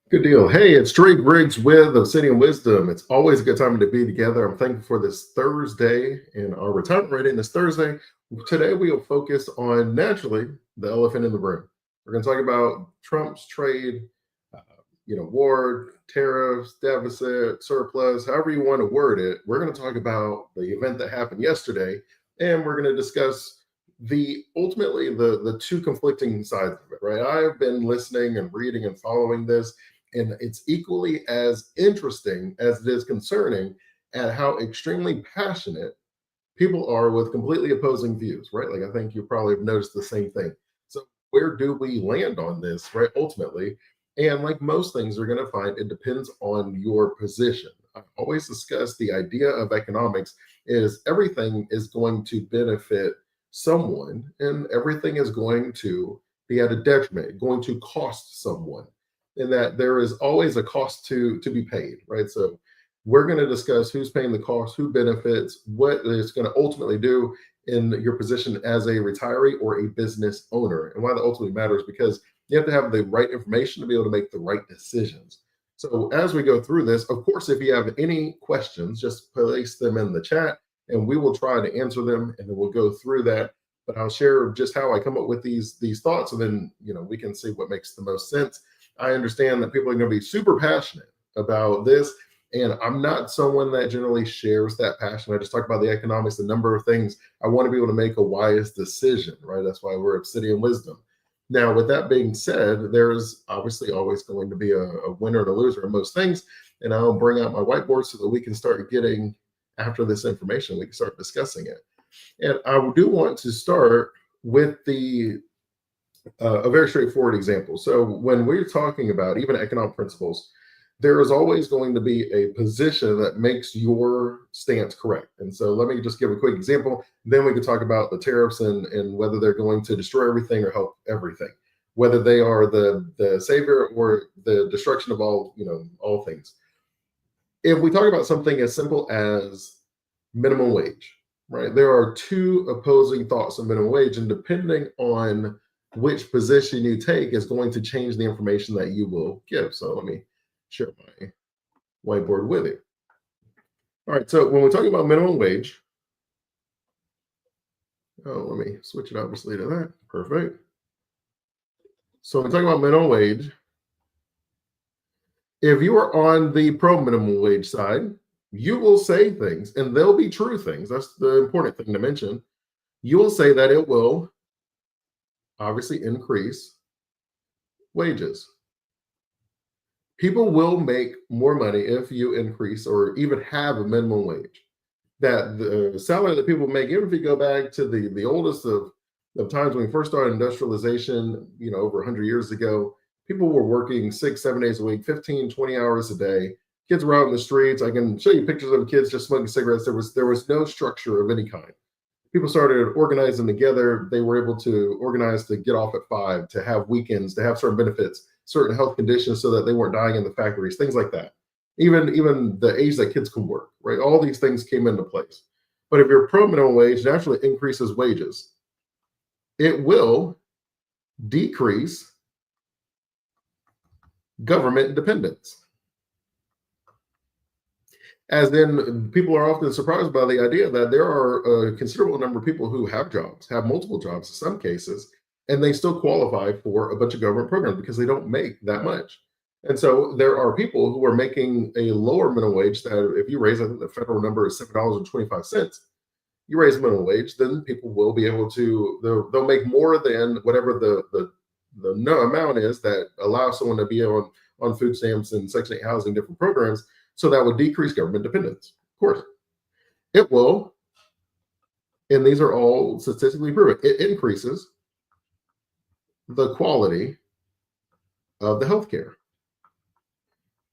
Good deal. Hey, it's Trey Briggs with Obsidian Wisdom. It's always a good time to be together. I'm thankful for this Thursday and our retirement rating this Thursday. Today, we'll focus on naturally the elephant in the room. We're going to talk about Trump's trade, uh, war, tariffs, deficit, surplus, however you want to word it. We're going to talk about the event that happened yesterday, and we're going to discuss the ultimately the two conflicting sides of it. Right? I've been listening and reading and following this, and it's equally as interesting as it is concerning at how extremely passionate people are with completely opposing views, right? Like I think you probably have noticed the same thing. So where do we land on this, right? Ultimately, and like most things, you're going to find it depends on your position. I always discuss the idea of economics is everything is going to benefit someone, and everything is going to be at a detriment, going to cost someone, and that there is always a cost to be paid, right? So we're going to discuss who's paying the cost, who benefits, what it's going to ultimately do in your position as a retiree or a business owner. And why that ultimately matters because you have to have the right information to be able to make the right decisions. So as we go through this, of course, if you have any questions, just place them in the chat and we will try to answer them and then we'll go through that. But I'll share just how I come up with these thoughts, and then we can see what makes the most sense. I understand that people are going to be super passionate about this, and I'm not someone that generally shares that passion. I just talk about the economics, the number of things. I want to be able to make a wise decision, right? That's why we're Obsidian Wisdom. Now, with that being said, there's obviously always going to be a winner and a loser in most things. And I'll bring out my whiteboard so that we can start getting after this information. We can start discussing it. And I do want to start with the a very straightforward example. So when we're talking about even economic principles, there is always going to be a position that makes your stance correct. And so let me just give a quick example. Then we can talk about the tariffs and whether they're going to destroy everything or help everything, whether they are the savior or the destruction of all things. If we talk about something as simple as minimum wage, right? There are two opposing thoughts on minimum wage, and depending on which position you take is going to change the information that you will give. So let me share my whiteboard with you. All right, so when we're talking about minimum wage, let me switch it obviously to that. Perfect. So when we talk about minimum wage, if you are on the pro minimum wage side, you will say things, and they'll be true things. That's the important thing to mention. You will say that it will obviously increase wages. People will make more money if you increase or even have a minimum wage. That the salary that people make, even if you go back to the oldest of times when we first started industrialization, over 100 years ago, people were working 6 7 days a week, 15 20 hours a day. Kids were out in the streets. I can show you pictures of kids just smoking cigarettes. There was no structure of any kind. People started organizing together. They were able to organize to get off at 5, to have weekends, to have certain benefits, certain health conditions, so that they weren't dying in the factories, things like that. Even the age that kids can work, right? All these things came into place. But if your pro minimum wage naturally increases wages, it will decrease government dependence. As in, people are often surprised by the idea that there are a considerable number of people who have jobs, have multiple jobs in some cases, and they still qualify for a bunch of government programs because they don't make that much. And so there are people who are making a lower minimum wage that if you raise, I think the federal number is $7.25. You raise minimum wage, then people will be able to, they'll make more than whatever the no amount is that allows someone to be on food stamps and Section 8 housing, different programs. So that would decrease government dependence. Of course, it will, and these are all statistically proven. It increases the quality of the healthcare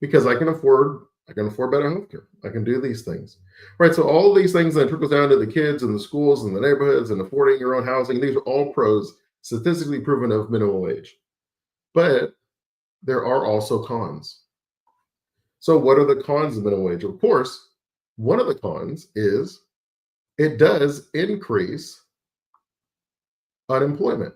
because I can afford better healthcare. I can do these things, right? So all of these things that trickles down to the kids and the schools and the neighborhoods and affording your own housing. These are all pros statistically proven of minimum wage, but there are also cons. So what are the cons of minimum wage? Of course, one of the cons is it does increase unemployment.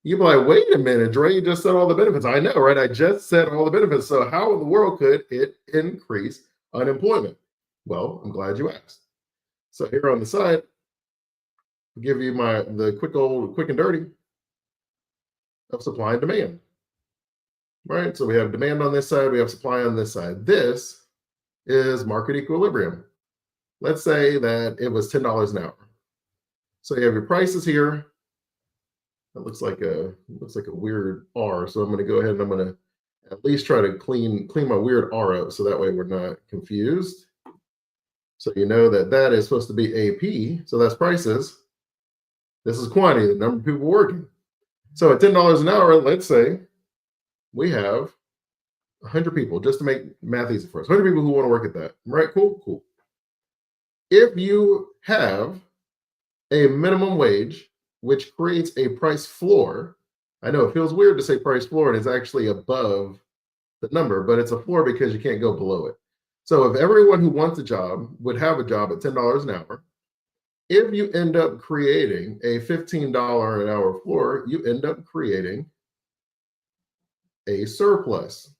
You'd be like, wait a minute, Dre, you just said all the benefits. I know, right? I just said all the benefits. So how in the world could it increase unemployment? Well, I'm glad you asked. So here on the side, I'll give you the quick and dirty of supply and demand. Right? So we have demand on this side, we have supply on this side. This is market equilibrium. Let's say that it was $10 an hour. So you have your prices here. That looks like a weird R. So I'm going to go ahead and I'm going to at least try to clean my weird R up so that way we're not confused. So you know that that is supposed to be AP. So that's prices. This is quantity, the number of people working. So at $10 an hour, let's say we have 100 people, just to make math easy for us. 100 people who want to work at that. Right? Cool, cool. If you have a minimum wage, which creates a price floor, I know it feels weird to say price floor, and it's actually above the number, but it's a floor because you can't go below it. So if everyone who wants a job would have a job at $10 an hour, if you end up creating a $15 an hour floor, you end up creating a surplus.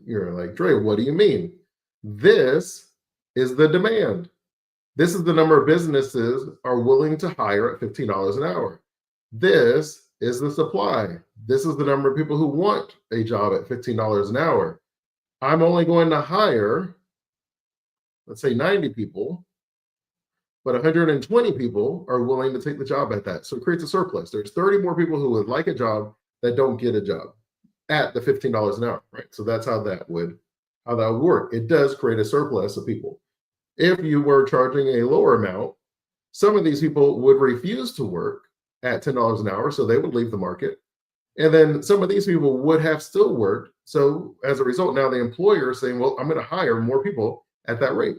You're like, Dre, what do you mean? This is the demand. This is the number of businesses are willing to hire at $15 an hour. This is the supply. This is the number of people who want a job at $15 an hour. I'm only going to hire, let's say 90 people, but 120 people are willing to take the job at that. So it creates a surplus. There's 30 more people who would like a job that don't get a job at the $15 an hour, right? So that's how that would work. It does create a surplus of people. If you were charging a lower amount, some of these people would refuse to work at $10 an hour, so they would leave the market. And then some of these people would have still worked. So as a result, now the employer is saying, well, I'm going to hire more people at that rate.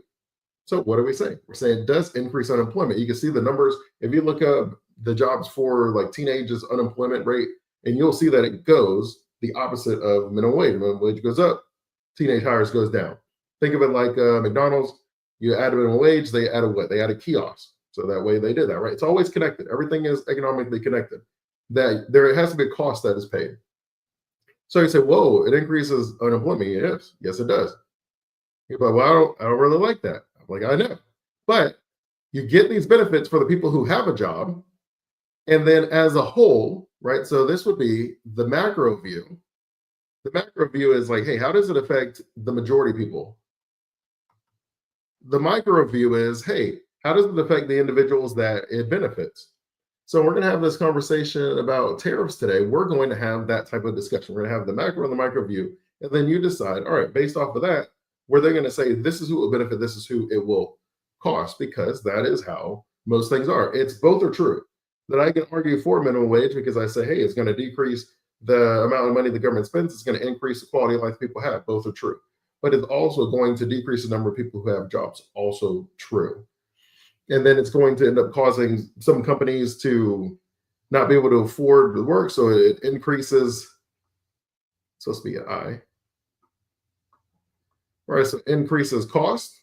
So what do we say? We're saying it does increase unemployment. You can see the numbers. If you look up the jobs for like teenagers unemployment rate, and you'll see that it goes the opposite of minimum wage. Minimum wage goes up, teenage hires goes down. Think of it like McDonald's. You add a minimum wage, they added what? They added kiosks. So that way they did that, right? It's always connected. Everything is economically connected. That there has to be a cost that is paid. So you say, whoa, it increases unemployment. Yes, it does. You're like, well, I don't really like that. I'm like, I know. But you get these benefits for the people who have a job. And then as a whole, right? So this would be the macro view. The macro view is like, hey, how does it affect the majority people? The micro view is, hey, how does it affect the individuals that it benefits? So we're going to have this conversation about tariffs today. We're going to have that type of discussion. We're going to have the macro and the micro view. And then you decide, all right, based off of that, where they're going to say, this is who will benefit, this is who it will cost, because that is how most things are. It's both are true. That I can argue for minimum wage because I say, hey, it's going to decrease the amount of money the government spends. It's going to increase the quality of life people have. Both are true. But it's also going to decrease the number of people who have jobs. Also true. And then it's going to end up causing some companies to not be able to afford the work. So it increases, it's supposed to be an I. All right, so increases cost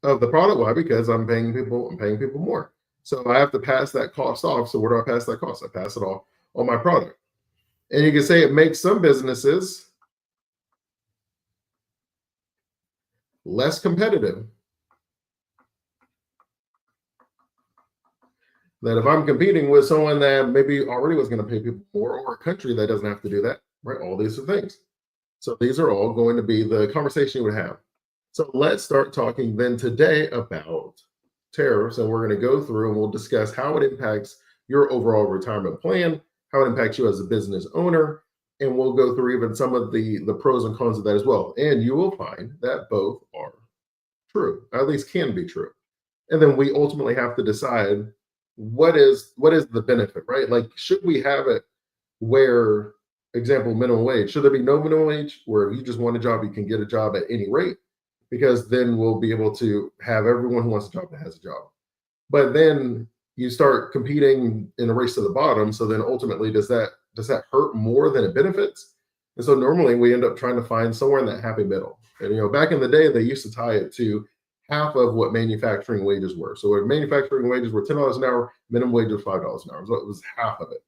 of the product. Why? Because I'm paying people more. So I have to pass that cost off. So where do I pass that cost? I pass it off on my product. And you can say it makes some businesses less competitive. That if I'm competing with someone that maybe already was going to pay people more, or a country that doesn't have to do that, right? All these are things. So these are all going to be the conversation you would have. So let's start talking then today about tariffs, and we're going to go through and we'll discuss how it impacts your overall retirement plan, how it impacts you as a business owner, and we'll go through even some of the pros and cons of that as well. And you will find that both are true, at least can be true. And then we ultimately have to decide what is the benefit, right? Like, should we have it where, example, minimum wage, should there be no minimum wage where if you just want a job, you can get a job at any rate? Because then we'll be able to have everyone who wants a job that has a job. But then you start competing in a race to the bottom. So then ultimately, does that hurt more than it benefits? And so normally we end up trying to find somewhere in that happy middle. And back in the day, they used to tie it to half of what manufacturing wages were. So if manufacturing wages were $10 an hour, minimum wage was $5 an hour. So it was half of it.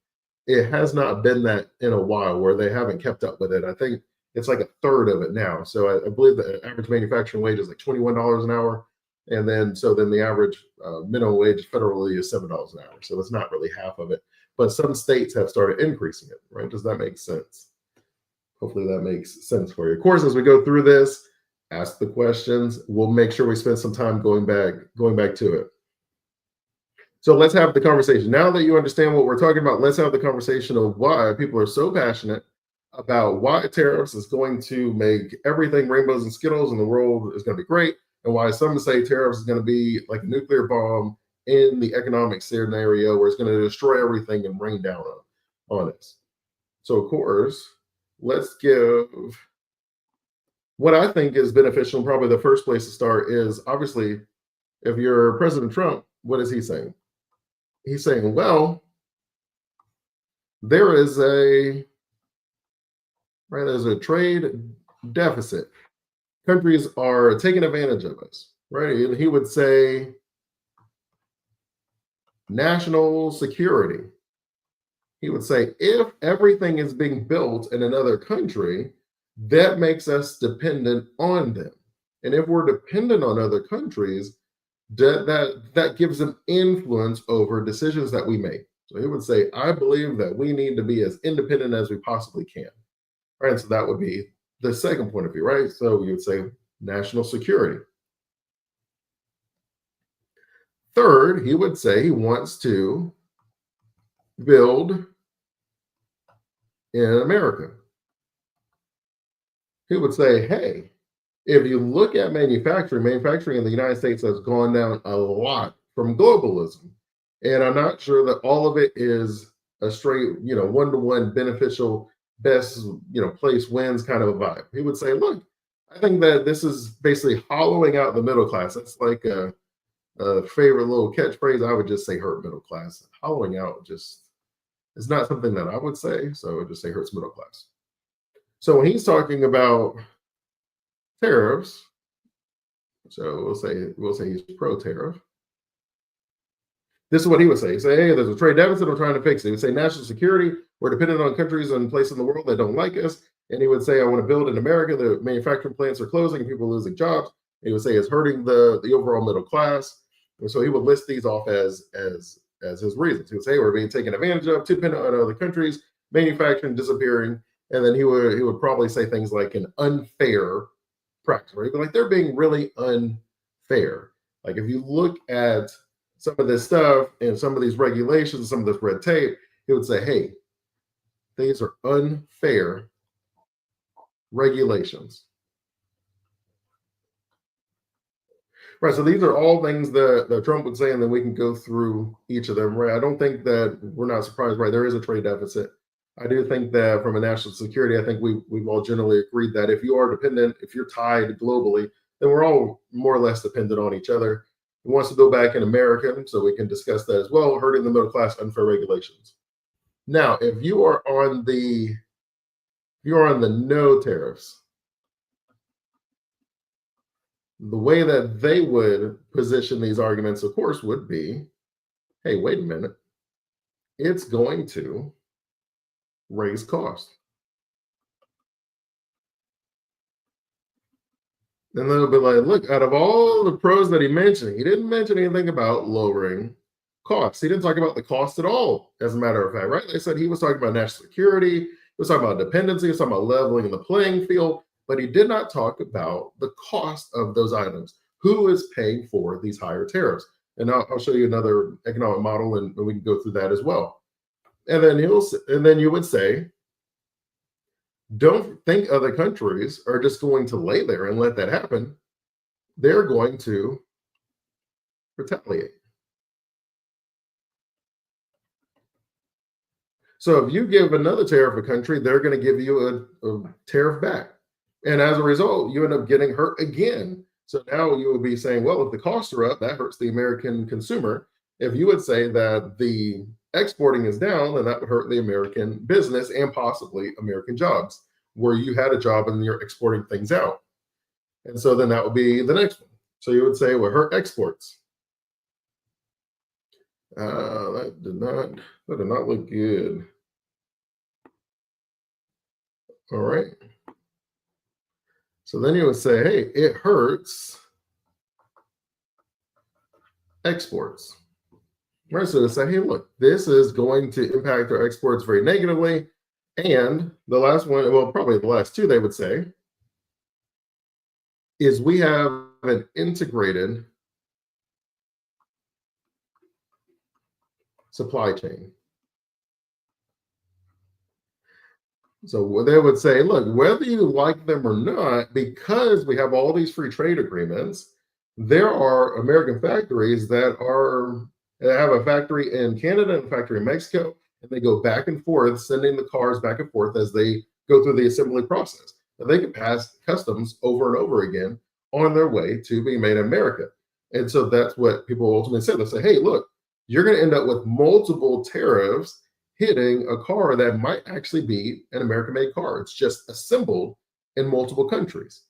It has not been that in a while where they haven't kept up with it. I think it's like a third of it now. So I believe the average manufacturing wage is like $21 an hour. And then the average minimum wage federally is $7 an hour. So it's not really half of it. But some states have started increasing it, right? Does that make sense? Hopefully that makes sense for you. Of course, as we go through this, ask the questions. We'll make sure we spend some time going back to it. So let's have the conversation. Now that you understand what we're talking about, let's have the conversation of why people are so passionate about why tariffs is going to make everything rainbows and skittles and the world is going to be great, and why some say tariffs is going to be like a nuclear bomb in the economic scenario where it's going to destroy everything and rain down on us. So, of course, let's give what I think is beneficial. And probably the first place to start is obviously if you're President Trump, what is he saying? He's saying, well, there's a trade deficit. Countries are taking advantage of us, right? And he would say national security. He would say if everything is being built in another country, that makes us dependent on them. And if we're dependent on other countries, that gives them influence over decisions that we make. So he would say, I believe that we need to be as independent as we possibly can. Right. So that would be the second point of view, right? So you would say national security. Third, he would say he wants to build in America. He would say, hey, if you look at manufacturing in the United States has gone down a lot from globalism. And I'm not sure that all of it is a straight, one-to-one beneficial, best, place wins kind of a vibe. He would say, look, I think that this is basically hollowing out the middle class. That's like a favorite little catchphrase. I would just say hurt middle class. Hollowing out just is not something that I would say. So I would just say hurts middle class. So when he's talking about tariffs, so we'll say he's pro-tariff. This is what he would say. He'd say, hey, there's a trade deficit, I'm trying to fix it. He would say national security, we're dependent on countries and places in the world that don't like us. And he would say, I want to build in America, the manufacturing plants are closing and people are losing jobs. And he would say it's hurting the overall middle class. And so he would list these off as his reasons. He would say we're being taken advantage of, too dependent on other countries, manufacturing disappearing. And then he would probably say things like an unfair practice, right? But like they're being really unfair. Like if you look at some of this stuff and some of these regulations, some of this red tape, he would say, hey, these are unfair regulations. Right, so these are all things that Trump would say, and then we can go through each of them, right? I don't think that we're not surprised, right? There is a trade deficit. I do think that from a national security, I think we've all generally agreed that if you are dependent, if you're tied globally, then we're all more or less dependent on each other. He wants to build back in America, so we can discuss that as well, hurting the middle class, unfair regulations. Now, if you are on the no tariffs, the way that they would position these arguments, of course, would be, hey, wait a minute, it's going to raise costs. And they'll be like, look, out of all the pros that he mentioned, he didn't mention anything about lowering costs. He didn't talk about the cost at all, as a matter of fact, right? They said he was talking about national security, he was talking about dependency, he was talking about leveling the playing field, but he did not talk about the cost of those items. Who is paying for these higher tariffs? And I'll show you another economic model, and we can go through that as well. And then you would say, don't think other countries are just going to lay there and let that happen. They're going to retaliate. So if you give another tariff a country, they're going to give you a tariff back. And as a result, you end up getting hurt again. So now you would be saying, well, if the costs are up, that hurts the American consumer. If you would say that the exporting is down, then that would hurt the American business and possibly American jobs, where you had a job and you're exporting things out. And so then that would be the next one. So you would say, well, hurt exports. That did not look good. All right. So then you would say, hey, it hurts exports. Right. So to say, hey, look, this is going to impact our exports very negatively. And the last one, well, probably the last two, they would say, is we have an integrated supply chain. So they would say, look, whether you like them or not, because we have all these free trade agreements, there are American factories that have a factory in Canada and a factory in Mexico, and they go back and forth, sending the cars back and forth as they go through the assembly process. And they can pass customs over and over again on their way to being made in America. And so that's what people ultimately say. They say, hey, look, you're going to end up with multiple tariffs hitting a car that might actually be an American made car. It's just assembled in multiple countries.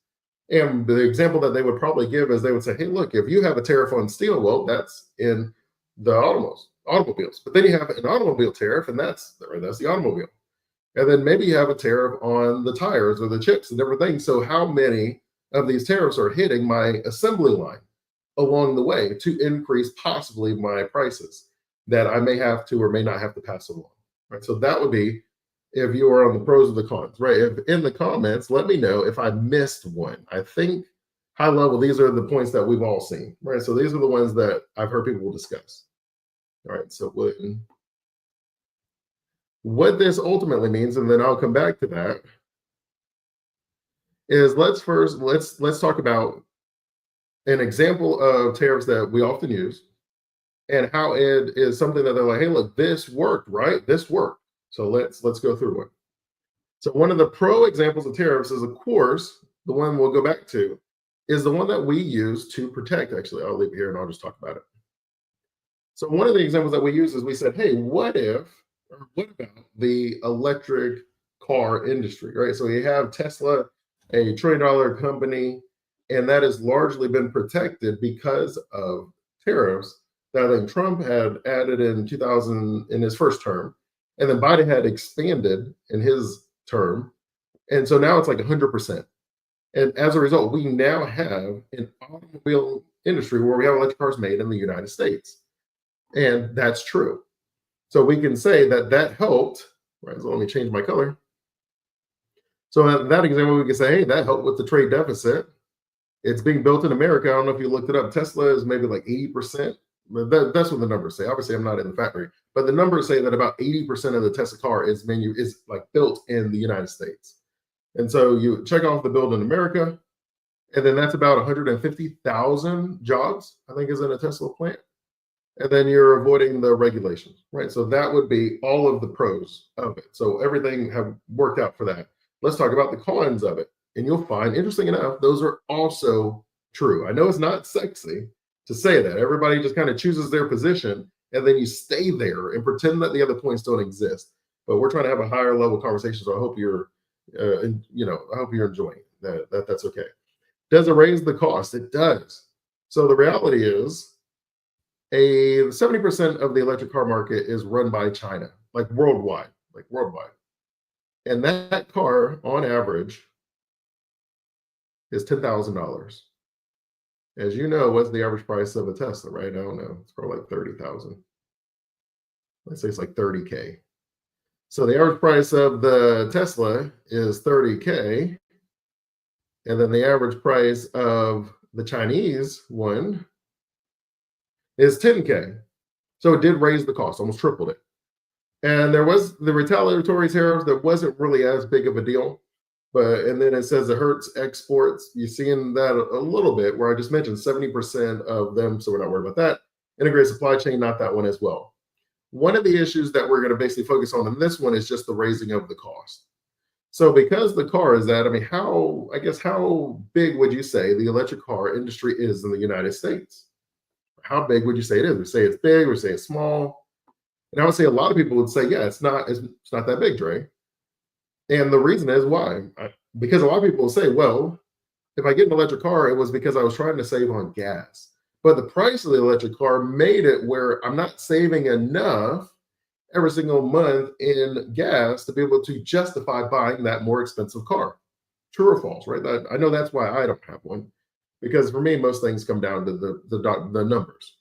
And the example that they would probably give is they would say, hey, look, if you have a tariff on steel, well, that's in the automobiles. But then you have an automobile tariff, and that's the automobile. And then maybe you have a tariff on the tires or the chips and different things. So how many of these tariffs are hitting my assembly line along the way to increase possibly my prices that I may have to or may not have to pass along? Right. So that would be if you are on the pros or the cons, right? If in the comments, let me know if I missed one. I think high level, these are the points that we've all seen, right? So these are the ones that I've heard people discuss. All right. So what this ultimately means, and then I'll come back to that, is let's talk about an example of tariffs that we often use and how it is something that they're like, hey, look, this worked, right? This worked. So let's go through it. So one of the pro examples of tariffs is, of course, the one we'll go back to, is the one that we use to protect. Actually, I'll leave it here and I'll just talk about it. So one of the examples that we use is we said, hey, what about the electric car industry, right? So you have Tesla, a $1 trillion company, and that has largely been protected because of tariffs that I think Trump had added in 2000 in his first term, and then Biden had expanded in his term, and so now it's like 100%. And as a result, we now have an automobile industry where we have electric cars made in the United States, and that's true. So we can say that helped. Right. So let me change my color. So in that example, we can say, hey, that helped with the trade deficit. It's being built in America. I don't know if you looked it up. Tesla is maybe like 80%. That's what the numbers say. Obviously, I'm not in the factory, but the numbers say that about 80% of the Tesla car is like built in the United States. And so you check off the build in America, and then that's about 150,000 jobs, I think, is in a Tesla plant. And then you're avoiding the regulations, right? So that would be all of the pros of it. So everything have worked out for that. Let's talk about the cons of it. And you'll find, interesting enough, those are also true. I know it's not sexy to say that. Everybody just kind of chooses their position, and then you stay there and pretend that the other points don't exist. But we're trying to have a higher level conversation. So I hope I hope you're enjoying that. That's okay. Does it raise the cost? It does. So the reality is, 70% of the electric car market is run by China, like worldwide. And that car, on average, is $10,000. As you know, what's the average price of a Tesla, right? I don't know. It's probably like 30,000. Let's say it's like 30K. So the average price of the Tesla is 30K. And then the average price of the Chinese one is 10K. So it did raise the cost, almost tripled it. And there was the retaliatory tariffs that wasn't really as big of a deal. And then it says it hurts exports. You're seeing that a little bit, where I just mentioned 70% of them. So we're not worried about that. Integrated supply chain, not that one as well. One of the issues that we're going to basically focus on in this one is just the raising of the cost. So because the car is that, how big would you say the electric car industry is in the United States? How big would you say it is? We say it's big, we say it's small. And I would say a lot of people would say, yeah, it's not that big, Dre. And the reason is why? Because a lot of people will say, well, If I get an electric car, it was because I was trying to save on gas. But the price of the electric car made it where I'm not saving enough every single month in gas to be able to justify buying that more expensive car. True or false, right? I know that's why I don't have one, because for me, most things come down to the numbers,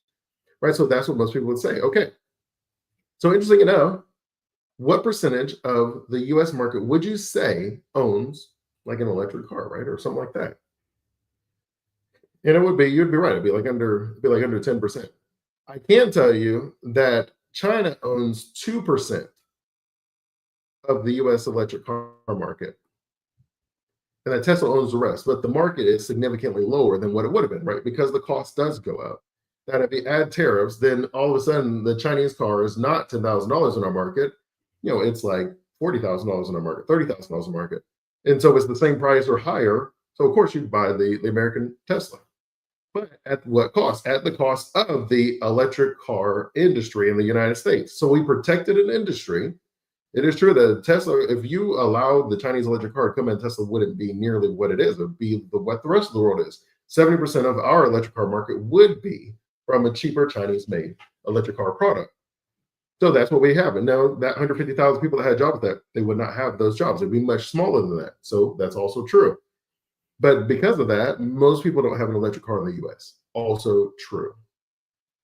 right? So that's what most people would say. Okay, so interesting enough, what percentage of the U.S. market would you say owns like an electric car, right, or something like that? And it would be you'd be right. It'd be like under 10%. I can tell you that China owns 2% of the U.S. electric car market, and that Tesla owns the rest. But the market is significantly lower than what it would have been, right? Because the cost does go up. That if you add tariffs, then all of a sudden the Chinese car is not $10,000 in our market. It's like $40,000 in our market, $30,000 in the market, and so it's the same price or higher. So of course you'd buy the American Tesla. But at what cost? At the cost of the electric car industry in the United States. So we protected an industry. It is true that Tesla, if you allowed the Chinese electric car to come in, Tesla wouldn't be nearly what it is. It would be what the rest of the world is. 70% of our electric car market would be from a cheaper Chinese made electric car product. So that's what we have. And now that 150,000 people that had jobs that they would not have those jobs. It'd be much smaller than that. So that's also true. But because of that, most people don't have an electric car in the US. Also true.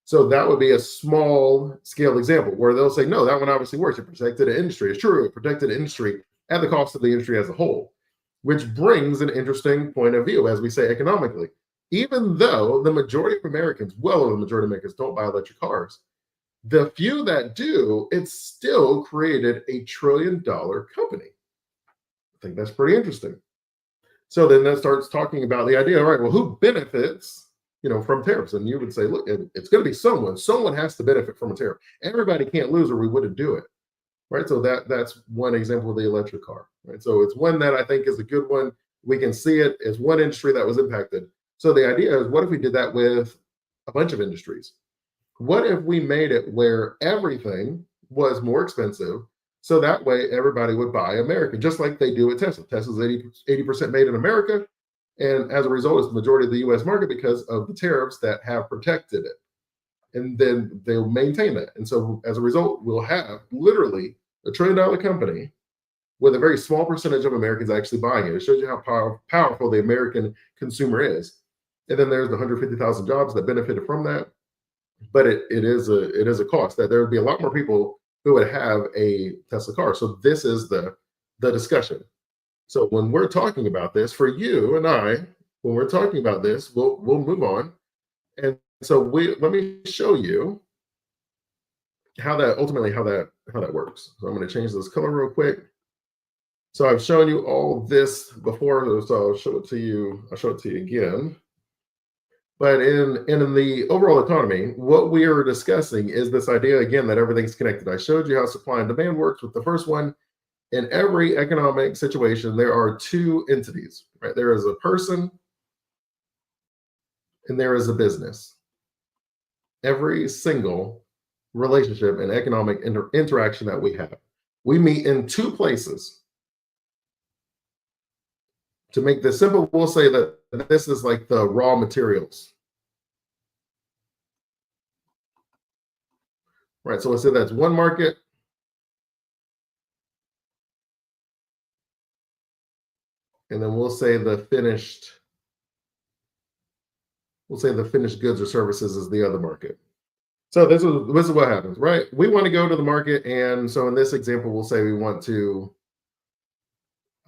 So that would be a small scale example where they'll say, no, that one obviously works. It protected the industry. It's true. It protected the industry at the cost of the industry as a whole, which brings an interesting point of view, as we say economically. Even though the majority of Americans, well over the majority of Americans, don't buy electric cars, the few that do, it's still created $1 trillion company. I think that's pretty interesting. So then that starts talking about the idea, all right, well, who benefits, from tariffs? And you would say, look, it's going to be someone. Someone has to benefit from a tariff. Everybody can't lose or we wouldn't do it, right? So that's one example of the electric car, right? So it's one that I think is a good one. We can see it as one industry that was impacted. So the idea is, what if we did that with a bunch of industries? What if we made it where everything was more expensive? So that way everybody would buy American, just like they do with Tesla. Tesla's 80% made in America. And as a result, it's the majority of the US market because of the tariffs that have protected it. And then they'll maintain that. And so as a result, we'll have literally $1 trillion company with a very small percentage of Americans actually buying it. It shows you how powerful the American consumer is. And then there's the 150,000 jobs that benefited from that. But it is a cost that there would be a lot more people who would have a Tesla car. So this is the discussion. So when we're talking about this, for you and I, when we're talking about this, we'll move on. And so let me show you how that works. So I'm going to change this color real quick. So I've shown you all this before, so I'll show it to you. I'll show it to you again. But in the overall economy, what we are discussing is this idea again that everything's connected. I showed you how supply and demand works with the first one. In every economic situation, there are two entities, right? There is a person and there is a business. Every single relationship and economic interaction that we have, we meet in two places. To make this simple, we'll say that this is like the raw materials. Right, so let's say that's one market. And then we'll say the finished goods or services is the other market. So this is what happens, right? We want to go to the market, and so in this example, we'll say we want to.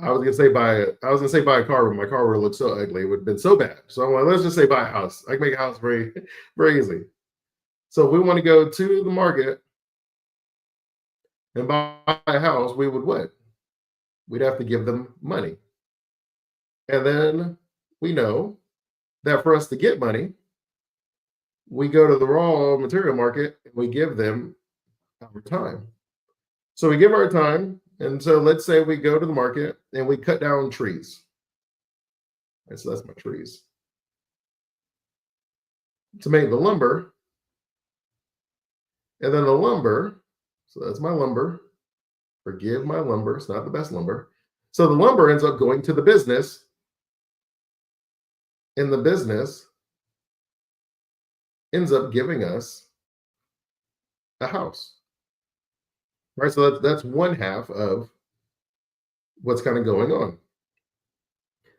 I was gonna say buy a car, but my car would look so ugly. It would have been so bad. So I'm like, let's just say buy a house. I can make a house very, very easy. So we want to go to the market and buy a house. We would what? We'd have to give them money. And then we know that for us to get money, we go to the raw material market and we give them our time. So we give our time. And so let's say we go to the market and we cut down trees. Right, so that's my trees. To make the lumber. And then the lumber, so that's my lumber. Forgive my lumber, it's not the best lumber. So the lumber ends up going to the business And the business ends up giving us a house, right? So that's one half of what's kind of going on.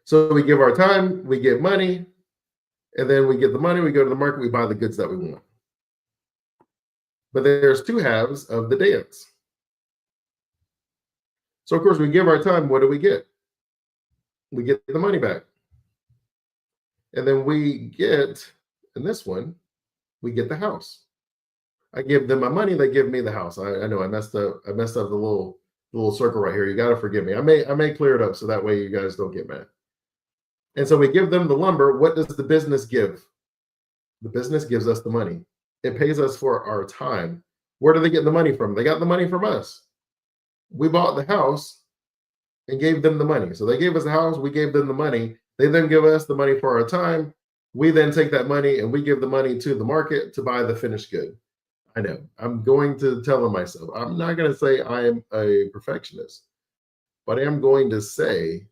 So we give our time, we get money, and then we get the money, we go to the market, we buy the goods that we want. But there's two halves of the dance. So of course we give our time, what do we get? We get the money back. And then we get, in this one, we get the house. I give them my money, they give me the house. I know I messed up. I messed up the little circle right here. You got to forgive me. I may clear it up so that way you guys don't get mad. And so we give them the lumber. What does the business give? The business gives us the money. It pays us for our time. Where do they get the money from? They got the money from us. We bought the house and gave them the money. So they gave us the house, we gave them the money. They then give us the money for our time. We then take that money and we give the money to the market to buy the finished good. I know. I'm going to tell them myself. I'm not going to say I am a perfectionist, but I am going to say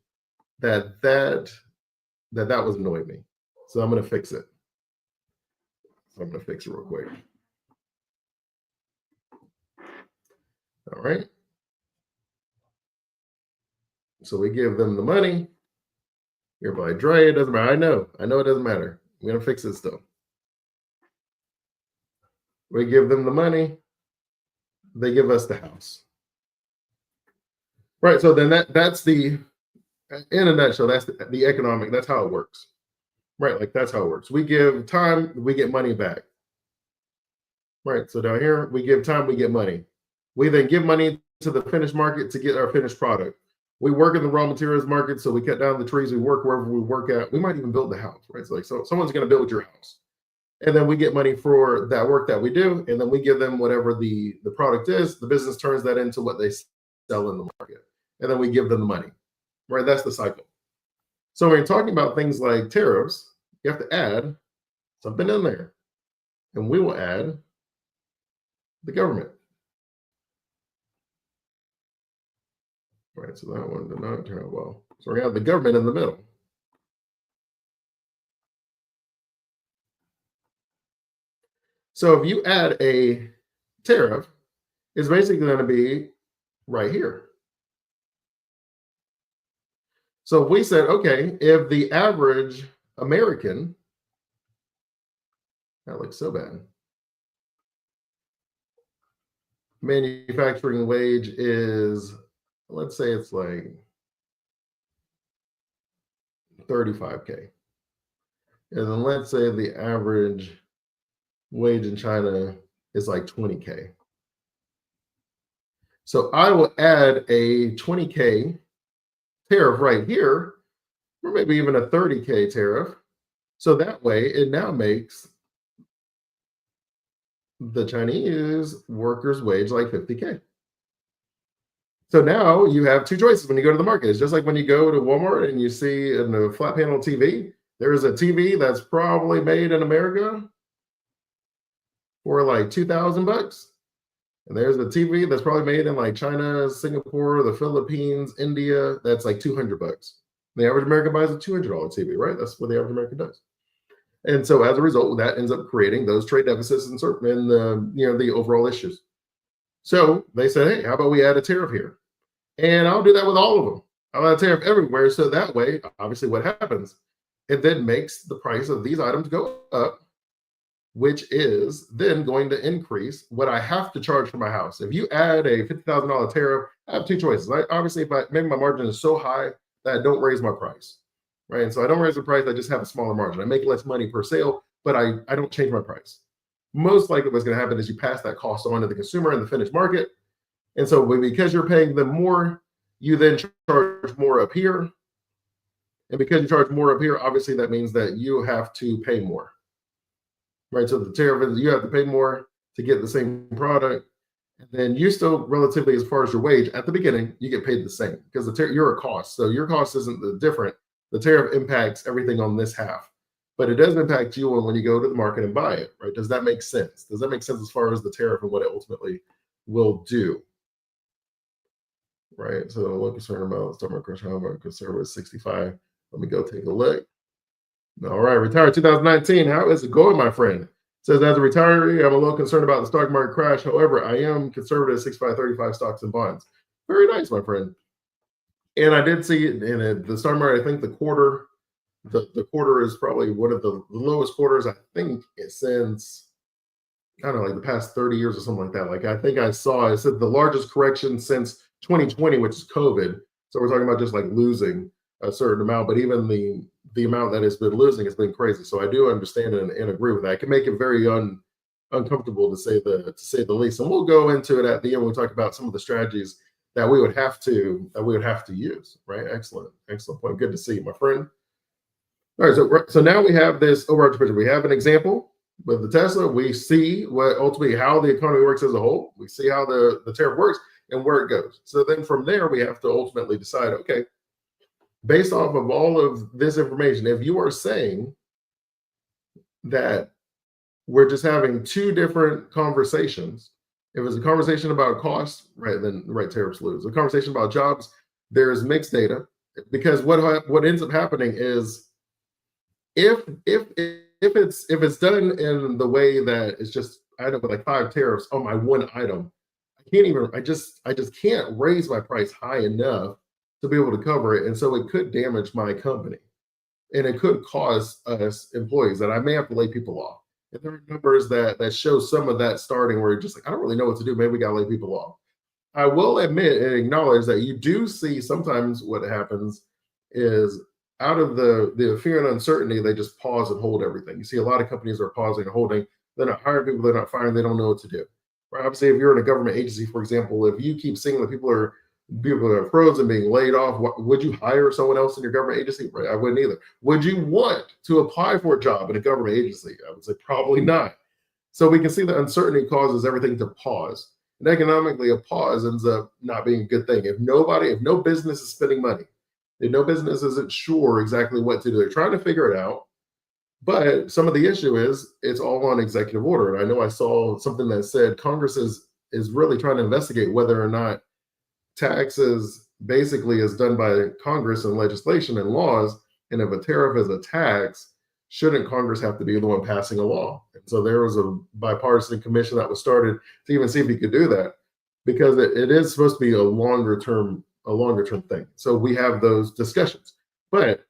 that was annoying me. So I'm going to fix it. So I'm going to fix it real quick. All right. So we give them the money. Everybody, Dre, it doesn't matter. I know it doesn't matter. We're going to fix it still. We give them the money. They give us the house. Right. So then that's the, in a nutshell, that's the economic, that's how it works. Right. Like that's how it works. We give time, we get money back. Right. So down here, we give time, we get money. We then give money to the finished market to get our finished product. We work in the raw materials market, so we cut down the trees, we work wherever we work at. We might even build the house, right? So someone's going to build your house. And then we get money for that work that we do, and then we give them whatever the product is. The business turns that into what they sell in the market, and then we give them the money, right? That's the cycle. So when you're talking about things like tariffs, you have to add something in there, and we will add the government. Right, so that one did not turn out well. So we have the government in the middle. So if you add a tariff, it's basically going to be right here. So if we said, okay, if the average American, that looks so bad, manufacturing wage is, let's say it's like 35K. And then let's say the average wage in China is like 20K. So I will add a 20K tariff right here, or maybe even a 30K tariff. So that way it now makes the Chinese workers' wage like 50K. So now you have two choices when you go to the market. It's just like when you go to Walmart and you see in the flat panel TV, there is a TV that's probably made in America for like $2,000. And there's a TV that's probably made in like China, Singapore, the Philippines, India, that's like $200. The average American buys a $200 TV, right? That's what the average American does. And so as a result, that ends up creating those trade deficits and the overall issues. So they said, hey, how about we add a tariff here? And I'll do that with all of them. I'll add a tariff everywhere. So that way, obviously what happens? It then makes the price of these items go up, which is then going to increase what I have to charge for my house. If you add a $50,000 tariff, I have two choices. Obviously, if maybe my margin is so high that I don't raise my price, right? And so I don't raise the price, I just have a smaller margin. I make less money per sale, but I don't change my price. Most likely what's going to happen is you pass that cost on to the consumer in the finished market. And so because you're paying them more, you then charge more up here. And because you charge more up here, obviously that means that you have to pay more. Right, so the tariff is you have to pay more to get the same product, and then you still relatively, as far as your wage at the beginning, you get paid the same because you're a cost. So your cost isn't different. The tariff impacts everything on this half, but it does impact you when you go to the market and buy it. Right? Does that make sense? Does that make sense as far as the tariff and what it ultimately will do? Right. So what concerned about? Let's talk about how about conservative 65. Let me go take a look. All right, retired 2019. How is it going, my friend? Says, as a retiree, I'm a little concerned about the stock market crash. However, I am conservative 65-35 stocks and bonds. Very nice, my friend. And I did see it in the stock market. I think the quarter is probably one of the lowest quarters, I think, since kind of like the past 30 years or something like that. Like I think I saw it said the largest correction since 2020, which is COVID. So we're talking about just like losing a certain amount, but even the amount that it's been losing has been crazy. So I do understand and agree with that. It can make it very uncomfortable to say the least. And we'll go into it at the end when we talk about some of the strategies that we would have to use. Right? Excellent point. Good to see you, my friend. All right, so now we have this overarching picture. We have an example with the Tesla. We see what ultimately how the economy works as a whole. We see how the tariff works and where it goes. So then from there, we have to ultimately decide, okay, based off of all of this information, if you are saying that we're just having two different conversations, if it's a conversation about cost, right, then right tariffs lose. A conversation about jobs, there's mixed data because what ends up happening is if it's done in the way that it's just item with like five tariffs on my one item, I just can't raise my price high enough to be able to cover it. And so it could damage my company and it could cause us employees that I may have to lay people off. And there are numbers that show some of that starting where you're just like, I don't really know what to do. Maybe we gotta lay people off. I will admit and acknowledge that you do see sometimes what happens is out of the fear and uncertainty, they just pause and hold everything. You see a lot of companies are pausing and holding. They're not hiring people, they're not firing, they don't know what to do. Right? Obviously, if you're in a government agency, for example, if you keep seeing that people are frozen, being laid off, would you hire someone else in your government agency? Right? I wouldn't either. Would you want to apply for a job in a government agency? I would say probably not. So we can see that uncertainty causes everything to pause. And economically, a pause ends up not being a good thing. If no business is spending money, if no business isn't sure exactly what to do, they're trying to figure it out. But some of the issue is it's all on executive order. And I know I saw something that said Congress is really trying to investigate whether or not taxes basically is done by Congress and legislation and laws. And if a tariff is a tax, shouldn't Congress have to be the one passing a law? And so there was a bipartisan commission that was started to even see if you could do that, because it is supposed to be a longer term thing. So we have those discussions. But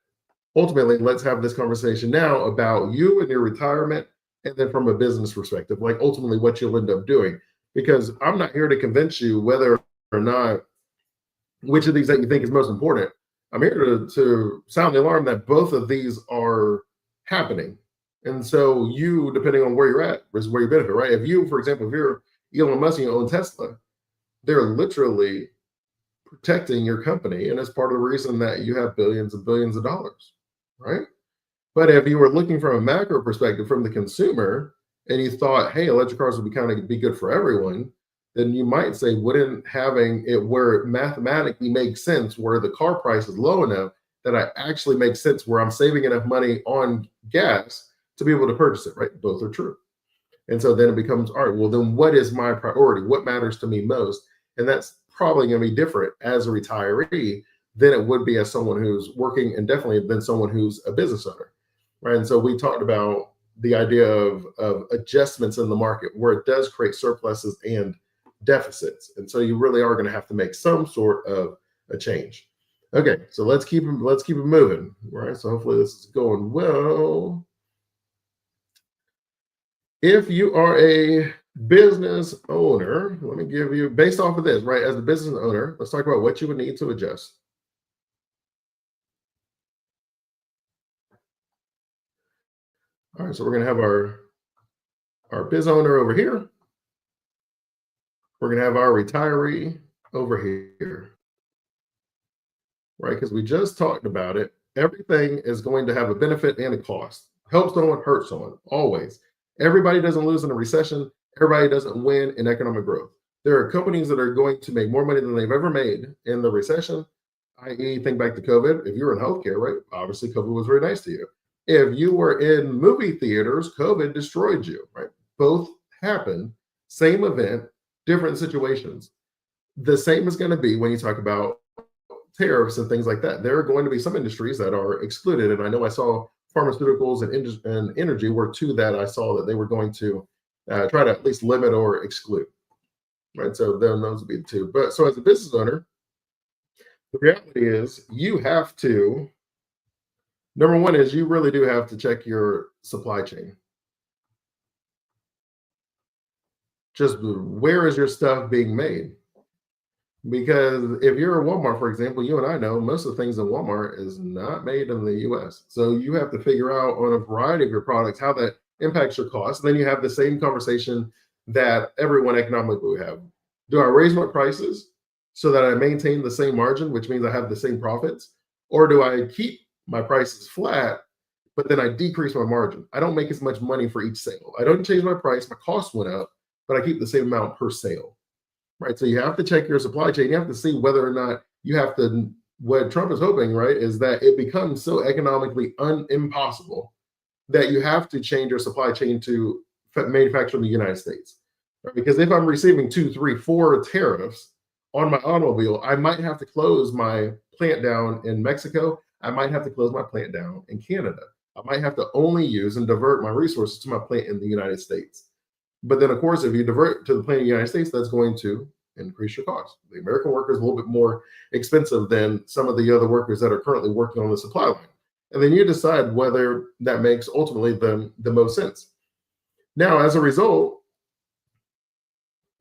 ultimately, let's have this conversation now about you and your retirement, and then from a business perspective, like ultimately what you'll end up doing. Because I'm not here to convince you whether or not which of these that you think is most important. I'm here to sound the alarm that both of these are happening. And so you, depending on where you're at, is where you benefit, right? If you, for example, if you're Elon Musk and you own Tesla, they're literally protecting your company. And it's part of the reason that you have billions and billions of dollars, right? But if you were looking from a macro perspective from the consumer and you thought, hey, electric cars would be good for everyone, then you might say, wouldn't having it where it mathematically makes sense, where the car price is low enough that I actually make sense, where I'm saving enough money on gas to be able to purchase it, right? Both are true. And so then it becomes, all right, well, then what is my priority? What matters to me most? And that's probably going to be different as a retiree than it would be as someone who's working, and definitely than someone who's a business owner, right? And so we talked about the idea of adjustments in the market where it does create surpluses and deficits. And so you really are going to have to make some sort of a change. Okay, so let's keep it moving, right? So hopefully this is going well. If you are a business owner, let me give you, based off of this, right? As a business owner, let's talk about what you would need to adjust. All right, so we're going to have our biz owner over here. We're going to have our retiree over here, right? Because we just talked about it. Everything is going to have a benefit and a cost. Helps someone, hurts someone, always. Everybody doesn't lose in a recession. Everybody doesn't win in economic growth. There are companies that are going to make more money than they've ever made in the recession, i.e., think back to COVID. If you were in healthcare, right? Obviously, COVID was very nice to you. If you were in movie theaters, COVID destroyed you, right? Both happened, same event, different situations. The same is going to be when you talk about tariffs and things like that. There are going to be some industries that are excluded. And I know I saw pharmaceuticals and energy were two that I saw that they were going to try to at least limit or exclude. Right. So then those would be the two. But so as a business owner, the reality is you have to, number one is you really do have to check your supply chain. Just where is your stuff being made? Because if you're a Walmart, for example, you and I know most of the things in Walmart is not made in the US. So you have to figure out on a variety of your products how that impacts your costs. Then you have the same conversation that everyone economically would have. Do I raise my prices so that I maintain the same margin, which means I have the same profits? Or do I keep my prices flat, but then I decrease my margin? I don't make as much money for each sale. I don't change my price, my cost went up, but I keep the same amount per sale. Right. So you have to check your supply chain. You have to see whether or not you have to, what Trump is hoping, right, is that it becomes so economically impossible that you have to change your supply chain to manufacture in the United States. Right? Because if I'm receiving 2, 3, 4 tariffs on my automobile, I might have to close my plant down in Mexico. I might have to close my plant down in Canada. I might have to only use and divert my resources to my plant in the United States. But then, of course, if you divert to the plant in the United States, that's going to increase your cost. The American worker is a little bit more expensive than some of the other workers that are currently working on the supply line. And then you decide whether that makes ultimately the most sense. Now, as a result,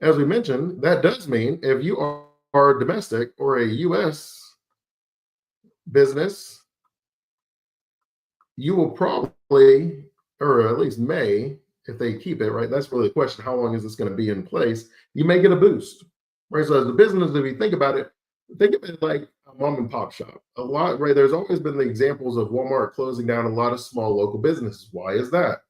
as we mentioned, that does mean if you are domestic or a US business, you will probably, or at least may, if they keep it, right? That's really the question. How long is this going to be in place? You may get a boost, right? So as a business, if you think about it, think of it like a mom and pop shop. A lot, right? There's always been the examples of Walmart closing down a lot of small local businesses. Why is that?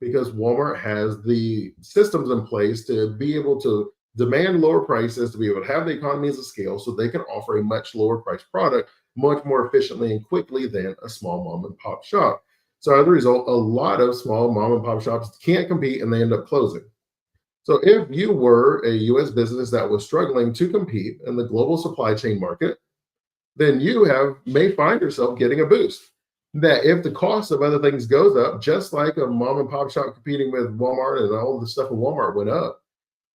Because Walmart has the systems in place to be able to demand lower prices, to be able to have the economies of scale so they can offer a much lower price product much more efficiently and quickly than a small mom and pop shop. So as a result, a lot of small mom and pop shops can't compete and they end up closing. So if you were a US business that was struggling to compete in the global supply chain market, then you may find yourself getting a boost. That if the cost of other things goes up, just like a mom and pop shop competing with Walmart and all the stuff in Walmart went up,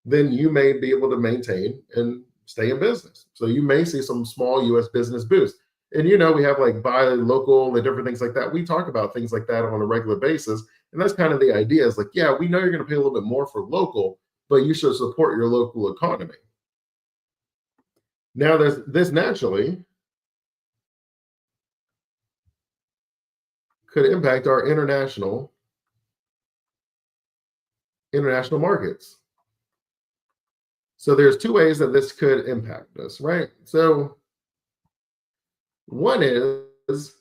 then you may be able to maintain and stay in business. So you may see some small US business boost. And we have like buy local and different things like that. We talk about things like that on a regular basis. And that's kind of the idea is like, yeah, we know you're going to pay a little bit more for local, but you should support your local economy. Now, this naturally could impact our international markets. So there's two ways that this could impact us, right? So one is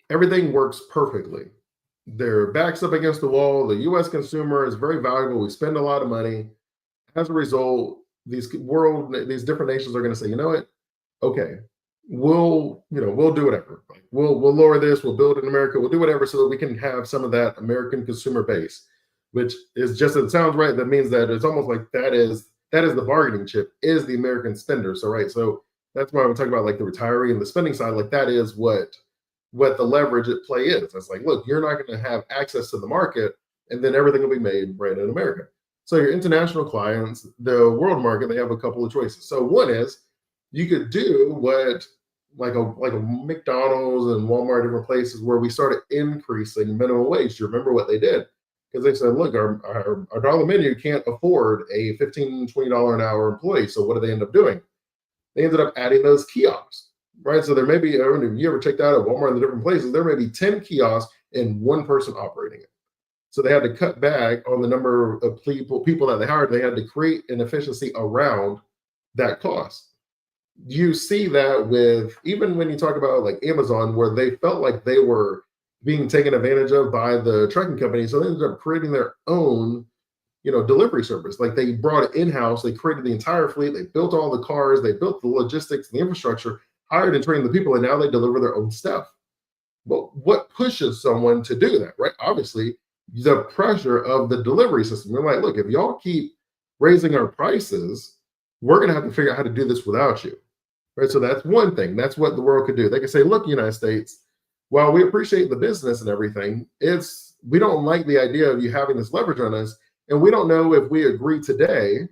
everything works perfectly. Their backs up against the wall. The US consumer is very valuable. We spend a lot of money. As a result, these different nations are going to say, you know what? Okay, we'll do whatever. Like, we'll lower this, we'll build in America, we'll do whatever so that we can have some of that American consumer base, which is just, it sounds right. That means that it's almost like that is the bargaining chip, is the American spender. So right. So that's why we're talking about like the retiree and the spending side, like that is what the leverage at play is. It's like, look, you're not going to have access to the market and then everything will be made right in America. So your international clients, the world market, they have a couple of choices. So one is you could do what like a McDonald's and Walmart, different places where we started increasing minimum wage. You remember what they did? Because they said, look, our dollar menu can't afford a $15, $20 an hour employee. So what do they end up doing? They ended up adding those kiosks, right? So there may be, if you ever checked out at Walmart in the different places, there may be 10 kiosks and one person operating it. So they had to cut back on the number of people that they hired. They had to create an efficiency around that cost. You see that with, even when you talk about like Amazon, where they felt like they were being taken advantage of by the trucking company. So they ended up creating their own, delivery service. Like they brought it in-house, they created the entire fleet, they built all the cars, they built the logistics, the infrastructure, hired and trained the people, and now they deliver their own stuff. But what pushes someone to do that, right? Obviously, the pressure of the delivery system. We're like, look, if y'all keep raising our prices, we're going to have to figure out how to do this without you, right? So that's one thing. That's what the world could do. They could say, look, United States, while we appreciate the business and everything, we don't like the idea of you having this leverage on us, and we don't know if we agree today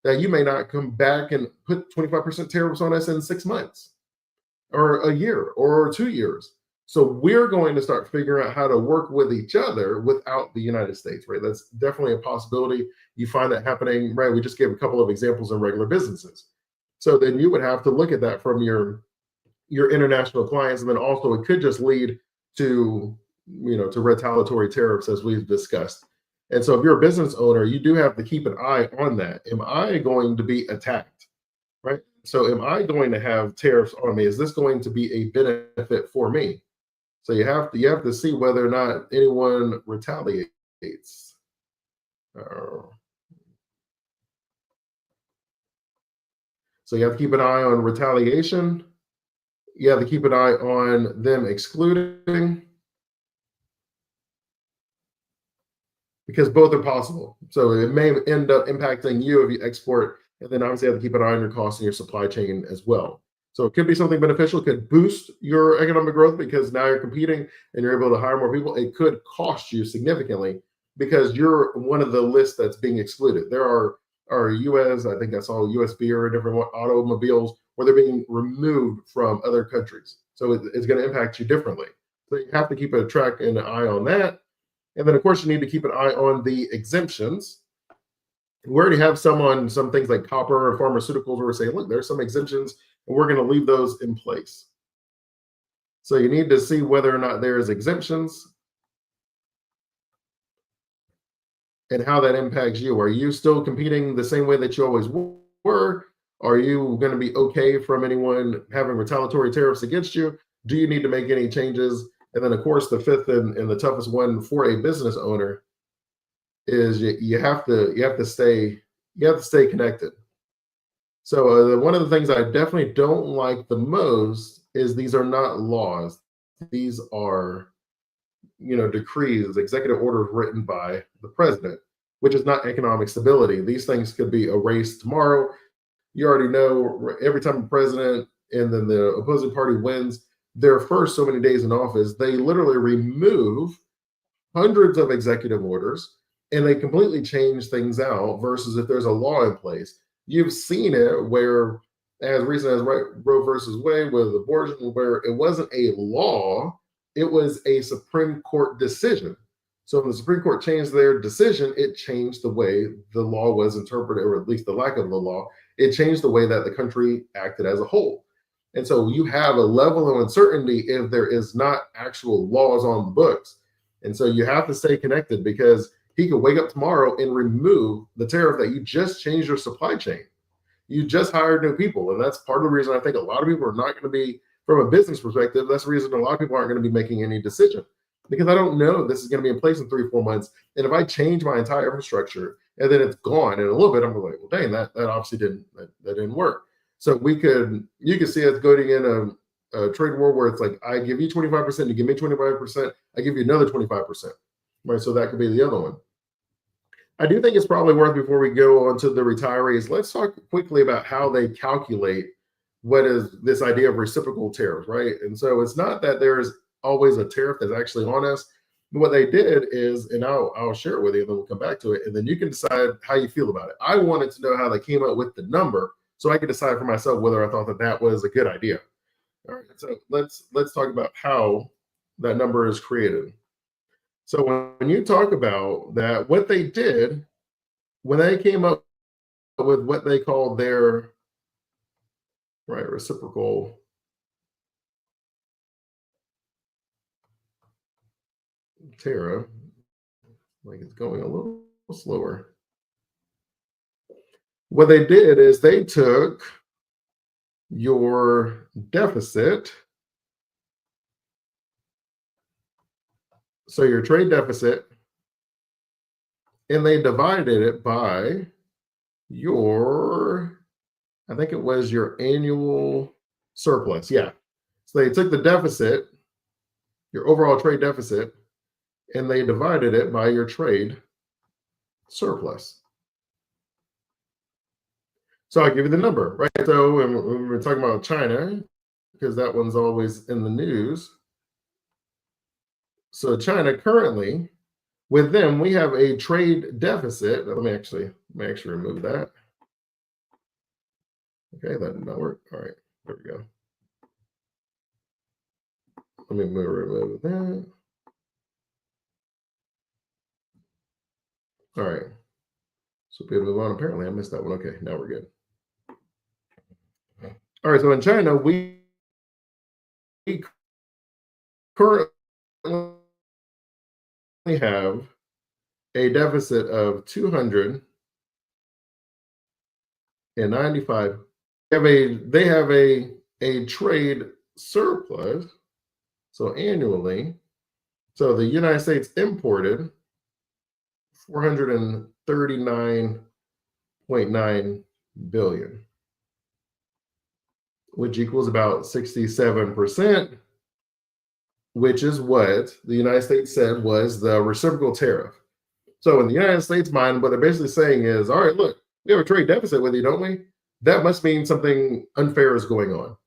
that you may not come back and put 25% tariffs on us in 6 months or a year or 2 years. So we're going to start figuring out how to work with each other without the United States, right? That's definitely a possibility. You find that happening, right? We just gave a couple of examples in regular businesses. So then you would have to look at that from your international clients, and then also it could just lead to to retaliatory tariffs as we've discussed. And so if you're a business owner, you do have to keep an eye on that. Am I going to be attacked, right? So am I going to have tariffs on me? Is this going to be a benefit for me? So you have to see whether or not anyone retaliates. Uh, so you have to keep an eye on retaliation. You have to keep an eye on them excluding, because both are possible. So it may end up impacting you if you export, and then obviously you have to keep an eye on your costs and your supply chain as well. So it could be something beneficial. It could boost your economic growth because now you're competing and you're able to hire more people. It could cost you significantly because you're one of the lists that's being excluded. There are US, I think that's all USB or different automobiles where they're being removed from other countries. So it's going to impact you differently. So you have to keep a track and an eye on that. And then, of course, you need to keep an eye on the exemptions. We already have some on some things like copper or pharmaceuticals where we're saying, look, there's some exemptions, and we're going to leave those in place. So you need to see whether or not there is exemptions and how that impacts you. Are you still competing the same way that you always were? Are you going to be okay from anyone having retaliatory tariffs against you? Do you need to make any changes? And then, of course, the fifth and the toughest one for a business owner is you have to stay connected. So one of the things I definitely don't like the most is these are not laws; these are decrees, executive orders written by the president, which is not economic stability. These things could be erased tomorrow. You already know every time a president and then the opposing party wins their first so many days in office, they literally remove hundreds of executive orders and they completely change things out versus if there's a law in place. You've seen it where, as recent as Roe versus Wade with abortion, where it wasn't a law, it was a Supreme Court decision. So when the Supreme Court changed their decision, it changed the way the law was interpreted, or at least the lack of the law. It changed the way that the country acted as a whole. And so you have a level of uncertainty if there is not actual laws on the books. And so you have to stay connected because he could wake up tomorrow and remove the tariff that you just changed your supply chain. You just hired new people. And that's part of the reason I think a lot of people are not going to be, from a business perspective, that's the reason a lot of people aren't going to be making any decision. Because I don't know if this is going to be in place in 3 or 4 months. And if I change my entire infrastructure and then it's gone in a little bit, I'm like, well, dang, that obviously didn't work. So you could see us going in a trade war where it's like, I give you 25%, you give me 25%, I give you another 25%. Right. So that could be the other one. I do think it's probably worth, before we go on to the retirees, let's talk quickly about how they calculate what is this idea of reciprocal tariffs, right? And so it's not that there's always a tariff that's actually on us. But what they did is, and I'll share it with you, and then we'll come back to it, and then you can decide how you feel about it. I wanted to know how they came up with the number so I could decide for myself whether I thought that was a good idea. All right, so let's talk about how that number is created. So when you talk about that, what they did when they came up with what they called their reciprocal tariff, like it's going a little slower. What they did is they took your deficit, so your trade deficit, and they divided it by your, I think it was your annual surplus. Yeah. So they took the deficit, your overall trade deficit, and they divided it by your trade surplus. So I'll give you the number, right? So when we're talking about China, because that one's always in the news. So China currently, with them, we have a trade deficit. Let me actually remove that. Okay, that did not work. All right, there we go. Let me remove that. All right. So we move on. Apparently, I missed that one. Okay, now we're good. All right. So in China, we currently have a deficit of 295. They have a trade surplus. So annually, so the United States imported 439.9 billion, which equals about 67%, which is what the United States said was the reciprocal tariff. So in the United States mind, what they're basically saying is, all right, look, we have a trade deficit with you, don't we? That must mean something unfair is going on.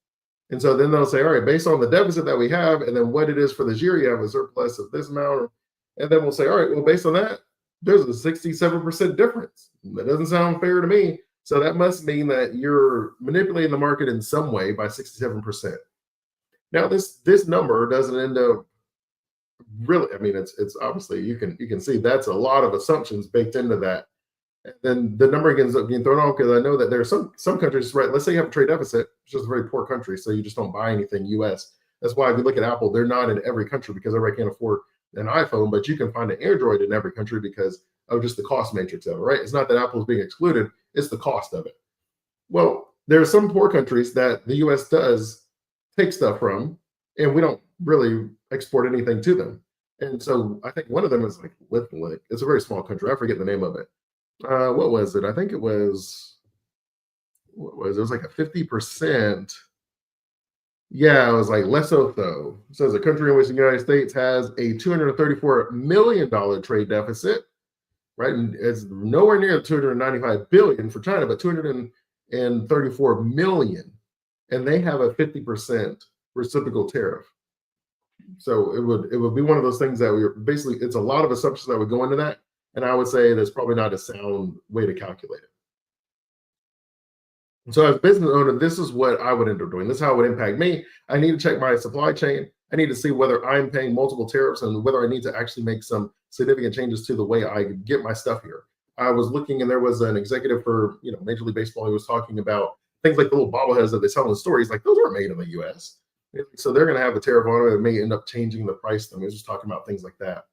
And so then they'll say, all right, based on the deficit that we have, and then what it is for this year, you have a surplus of this amount. And then we'll say, all right, well, based on that, there's a 67% difference. That doesn't sound fair to me. So that must mean that you're manipulating the market in some way by 67%. Now, this number doesn't end up really, I mean, it's obviously you can see that's a lot of assumptions baked into that. And then the number ends up being thrown off because I know that there are some countries, right? Let's say you have a trade deficit, which is a very poor country, so you just don't buy anything US. That's why if you look at Apple, they're not in every country because everybody can't afford an iPhone, but you can find an Android in every country because of just the cost matrix of it, right? It's not that Apple's being excluded, it's the cost of it. Well, there are some poor countries that the US does take stuff from, and we don't really export anything to them. And so I think one of them is like Lithuania. It's a very small country. I forget the name of it. What was it? I think it was it was like a 50%. Yeah, it was like Lesotho. So it's a country in which the United States has a $234 million trade deficit, right? And it's nowhere near the 295 billion for China, but 234 million. And they have a 50% reciprocal tariff. So it would be one of those things that we basically, it's a lot of assumptions that would go into that. And I would say that's probably not a sound way to calculate it. So as a business owner, this is what I would end up doing. This is how it would impact me. I need to check my supply chain. I need to see whether I'm paying multiple tariffs and whether I need to actually make some significant changes to the way I get my stuff here. I was looking, and there was an executive for Major League Baseball. He was talking about things like the little bobbleheads that they sell in the store. He's like, those aren't made in the U.S. So they're going to have a tariff on it. It may end up changing the price. He was just talking about things like that.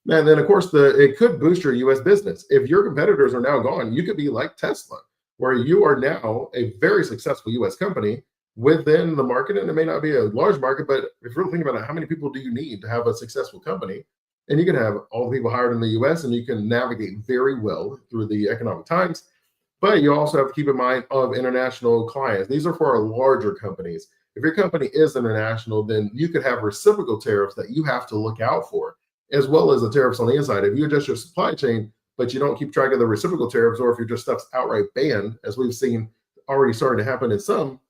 And then, of course, it could boost your U.S. business. If your competitors are now gone, you could be like Tesla, where you are now a very successful U.S. company within the market. And it may not be a large market, but if you're thinking about it, how many people do you need to have a successful company? And you can have all the people hired in the U.S. and you can navigate very well through the economic times. But you also have to keep in mind of international clients. These are for our larger companies. If your company is international, then you could have reciprocal tariffs that you have to look out for, as well as the tariffs on the inside. If you adjust your supply chain, but you don't keep track of the reciprocal tariffs, or if your just stuff's outright banned, as we've seen already starting to happen in some.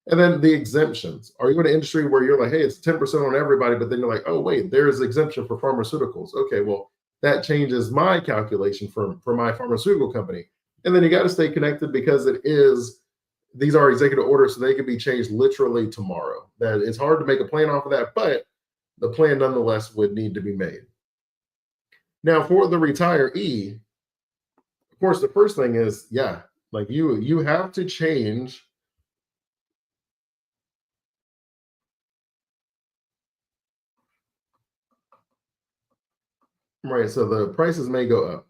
And then the exemptions. Are you in an industry where you're like, hey, it's 10% on everybody, but then you're like, oh, wait, there's exemption for pharmaceuticals. Okay, well, that changes my calculation for my pharmaceutical company. And then you got to stay connected because these are executive orders, so they can be changed literally tomorrow. That it's hard to make a plan off of that, but the plan nonetheless would need to be made. Now, for the retiree, of course, the first thing is, yeah, like you have to change. Right, so the prices may go up.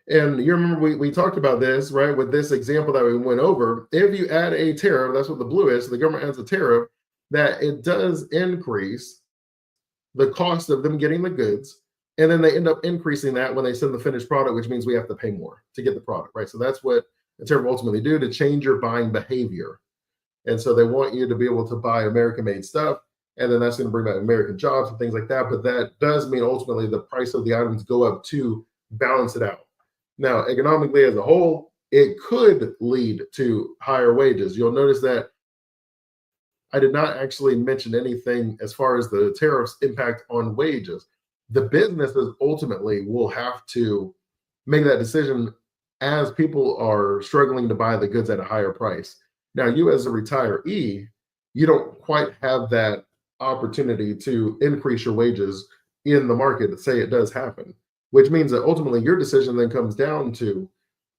And you remember we talked about this, right? With this example that we went over, if you add a tariff, that's what the blue is. So the government adds a tariff that it does increase the cost of them getting the goods. And then they end up increasing that when they send the finished product, which means we have to pay more to get the product, right? So that's what the tariff ultimately do to change your buying behavior. And so they want you to be able to buy American made stuff. And then that's going to bring back American jobs and things like that. But that does mean ultimately the price of the items go up to balance it out. Now, economically as a whole, it could lead to higher wages. You'll notice that I did not actually mention anything as far as the tariffs impact on wages. The businesses ultimately will have to make that decision as people are struggling to buy the goods at a higher price. Now, you as a retiree, you don't quite have that opportunity to increase your wages in the market, say it does happen, which means that ultimately your decision then comes down to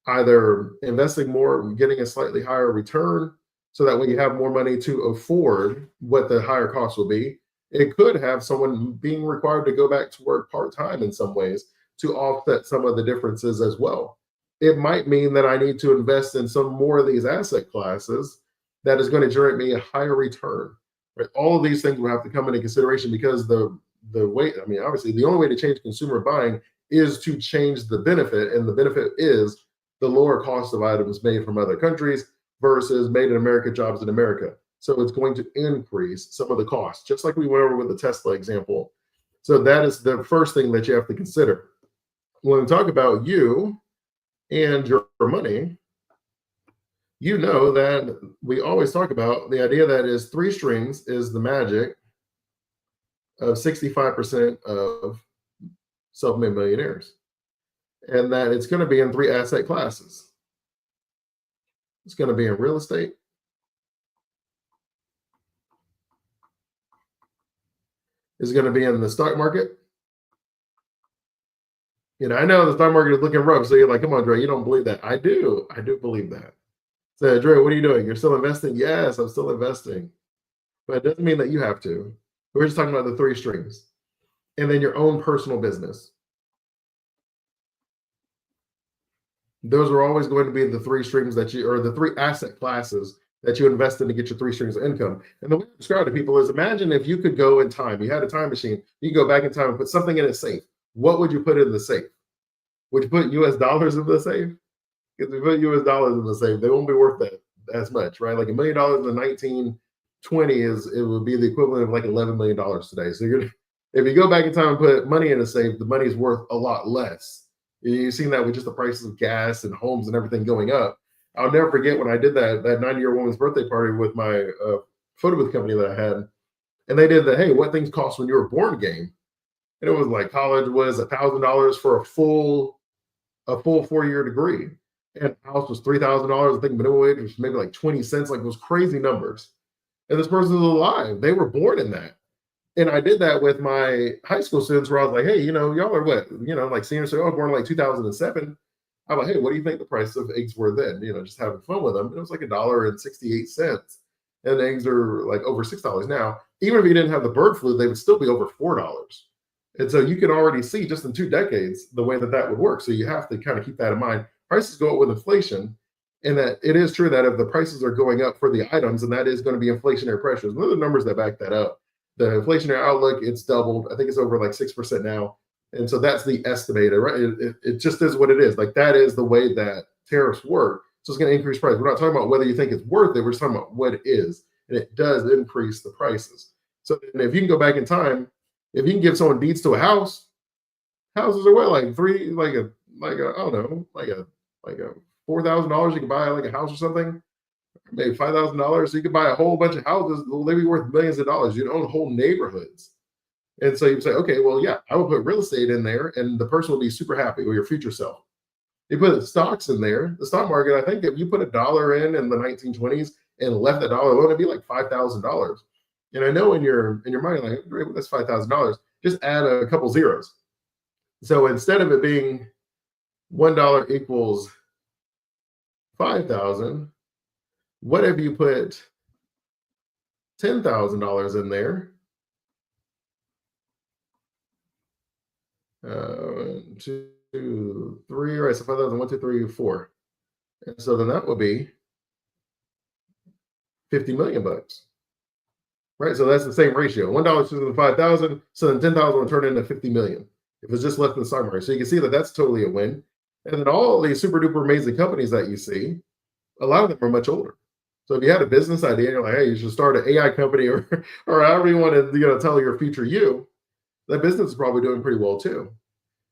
either investing more, getting a slightly higher return, so that way you have more money to afford what the higher cost will be. It could have someone being required to go back to work part time in some ways to offset some of the differences as well. It might mean that I need to invest in some more of these asset classes that is going to generate me a higher return. Right? All of these things will have to come into consideration because the way, I mean, obviously the only way to change consumer buying is to change the benefit, and the benefit is the lower cost of items made from other countries versus made in America jobs in America. So it's going to increase some of the costs, just like we went over with the Tesla example. So that is the first thing that you have to consider. When we talk about you and your money, you know that we always talk about the idea that is three strings is the magic of 65% of self-made millionaires, and that it's going to be in three asset classes. It's going to be in real estate, it's going to be in the stock market. I know the stock market is looking rough, so you're like, come on, Dre, you don't believe that. I do believe that. So, Dre, what are you doing? You're still investing? Yes, I'm still investing. But it doesn't mean that you have to. We're just talking about the three strings. And then your own personal business. Those are always going to be the three strings that you, or the three asset classes that you invest in to get your three streams of income. And the way I describe to people is, imagine if you could go in time, you had a time machine, you go back in time and put something in a safe. What would you put in the safe? Would you put US dollars in the safe? If you put US dollars in the safe, they won't be worth that as much, right? Like $1 million in 1920 it would be the equivalent of like $11 million today. So if you go back in time and put money in a safe, the money is worth a lot less. You've seen that with just the prices of gas and homes and everything going up. I'll never forget when I did that 90-year woman's birthday party with my photo booth company that I had, and they did the hey, what things cost when you were born game, and it was like college was $1,000 for a full 4-year degree, and house was $3,000. I think minimum wage was maybe like 20 cents, like those crazy numbers. And this person is alive; they were born in that. And I did that with my high school students where I was like, hey, y'all are what? Like seniors say, oh, born in like 2007. I'm like, hey, what do you think the price of eggs were then? Just having fun with them. And it was like $1.68. And eggs are like over $6 now. Even if you didn't have the bird flu, they would still be over $4. And so you can already see just in 2 decades the way that would work. So you have to kind of keep that in mind. Prices go up with inflation. And that it is true that if the prices are going up for the items, and that is going to be inflationary pressures. What are the numbers that back that up? The inflationary outlook, it's doubled. I think it's over like 6% now. And so that's the estimated, right? It just is what it is. Like that is the way that tariffs work. So it's going to increase price. We're not talking about whether you think it's worth it. We're just talking about what it is. And it does increase the prices. So if you can go back in time, if you can give someone deeds to a house, houses are what, like I don't know, like a $4,000 you can buy like a house or something. Maybe $5,000, so you could buy a whole bunch of houses. They'll be worth millions of dollars. You own whole neighborhoods, and so you say, okay, well, yeah, I will put real estate in there, and the person will be super happy, or your future self. You put stocks in there. The stock market, I think, if you put $1 in the 1920s and left that dollar alone, it'd be like $5,000. And I know in your mind, like that's $5,000. Just add a couple zeros. So instead of it being $1 equals 5,000. What if you put $10,000 in there? 2, 3, right? So 5,000, 1, 2, 3, 4. And so then that would be 50 million bucks, right? So that's the same ratio. $1 to 5,000. So then 10,000 will turn into 50 million if it's just left in the stock market. So you can see that that's totally a win. And then all these super duper amazing companies that you see, a lot of them are much older. So if you had a business idea, you're like, hey, you should start an AI company or however you want to tell your future you, that business is probably doing pretty well too.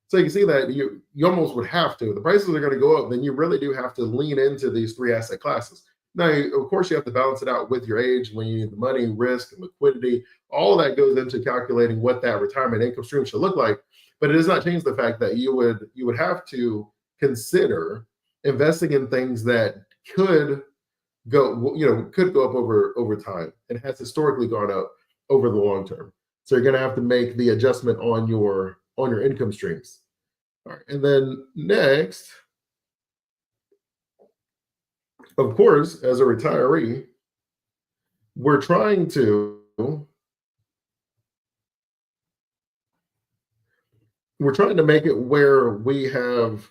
So you can see that you almost would have to. The prices are going to go up, then you really do have to lean into these three asset classes. Now, of course, you have to balance it out with your age when you need the money, risk, and liquidity. All that goes into calculating what that retirement income stream should look like. But it does not change the fact that you would have to consider investing in things that could could go up over time and has historically gone up over the long term. So you're going to have to make the adjustment on your income streams. All right, and then next, of course, as a retiree, we're trying to we're trying to make it where we have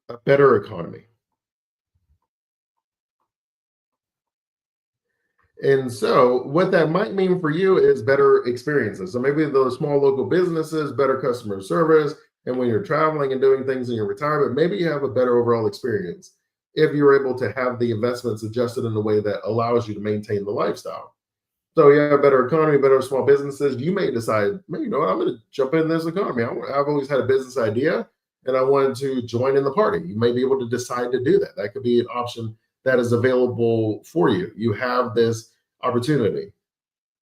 a better economy. And so, what that might mean for you is better experiences. So, maybe those small local businesses, better customer service. And when you're traveling and doing things in your retirement, maybe you have a better overall experience if you're able to have the investments adjusted in a way that allows you to maintain the lifestyle. So, you have a better economy, better small businesses. You may decide, "Man, you know what, I'm going to jump in this economy. I've always had a business idea and I wanted to join in the party." You may be able to decide to do that. That could be an option that is available for you. You have this opportunity.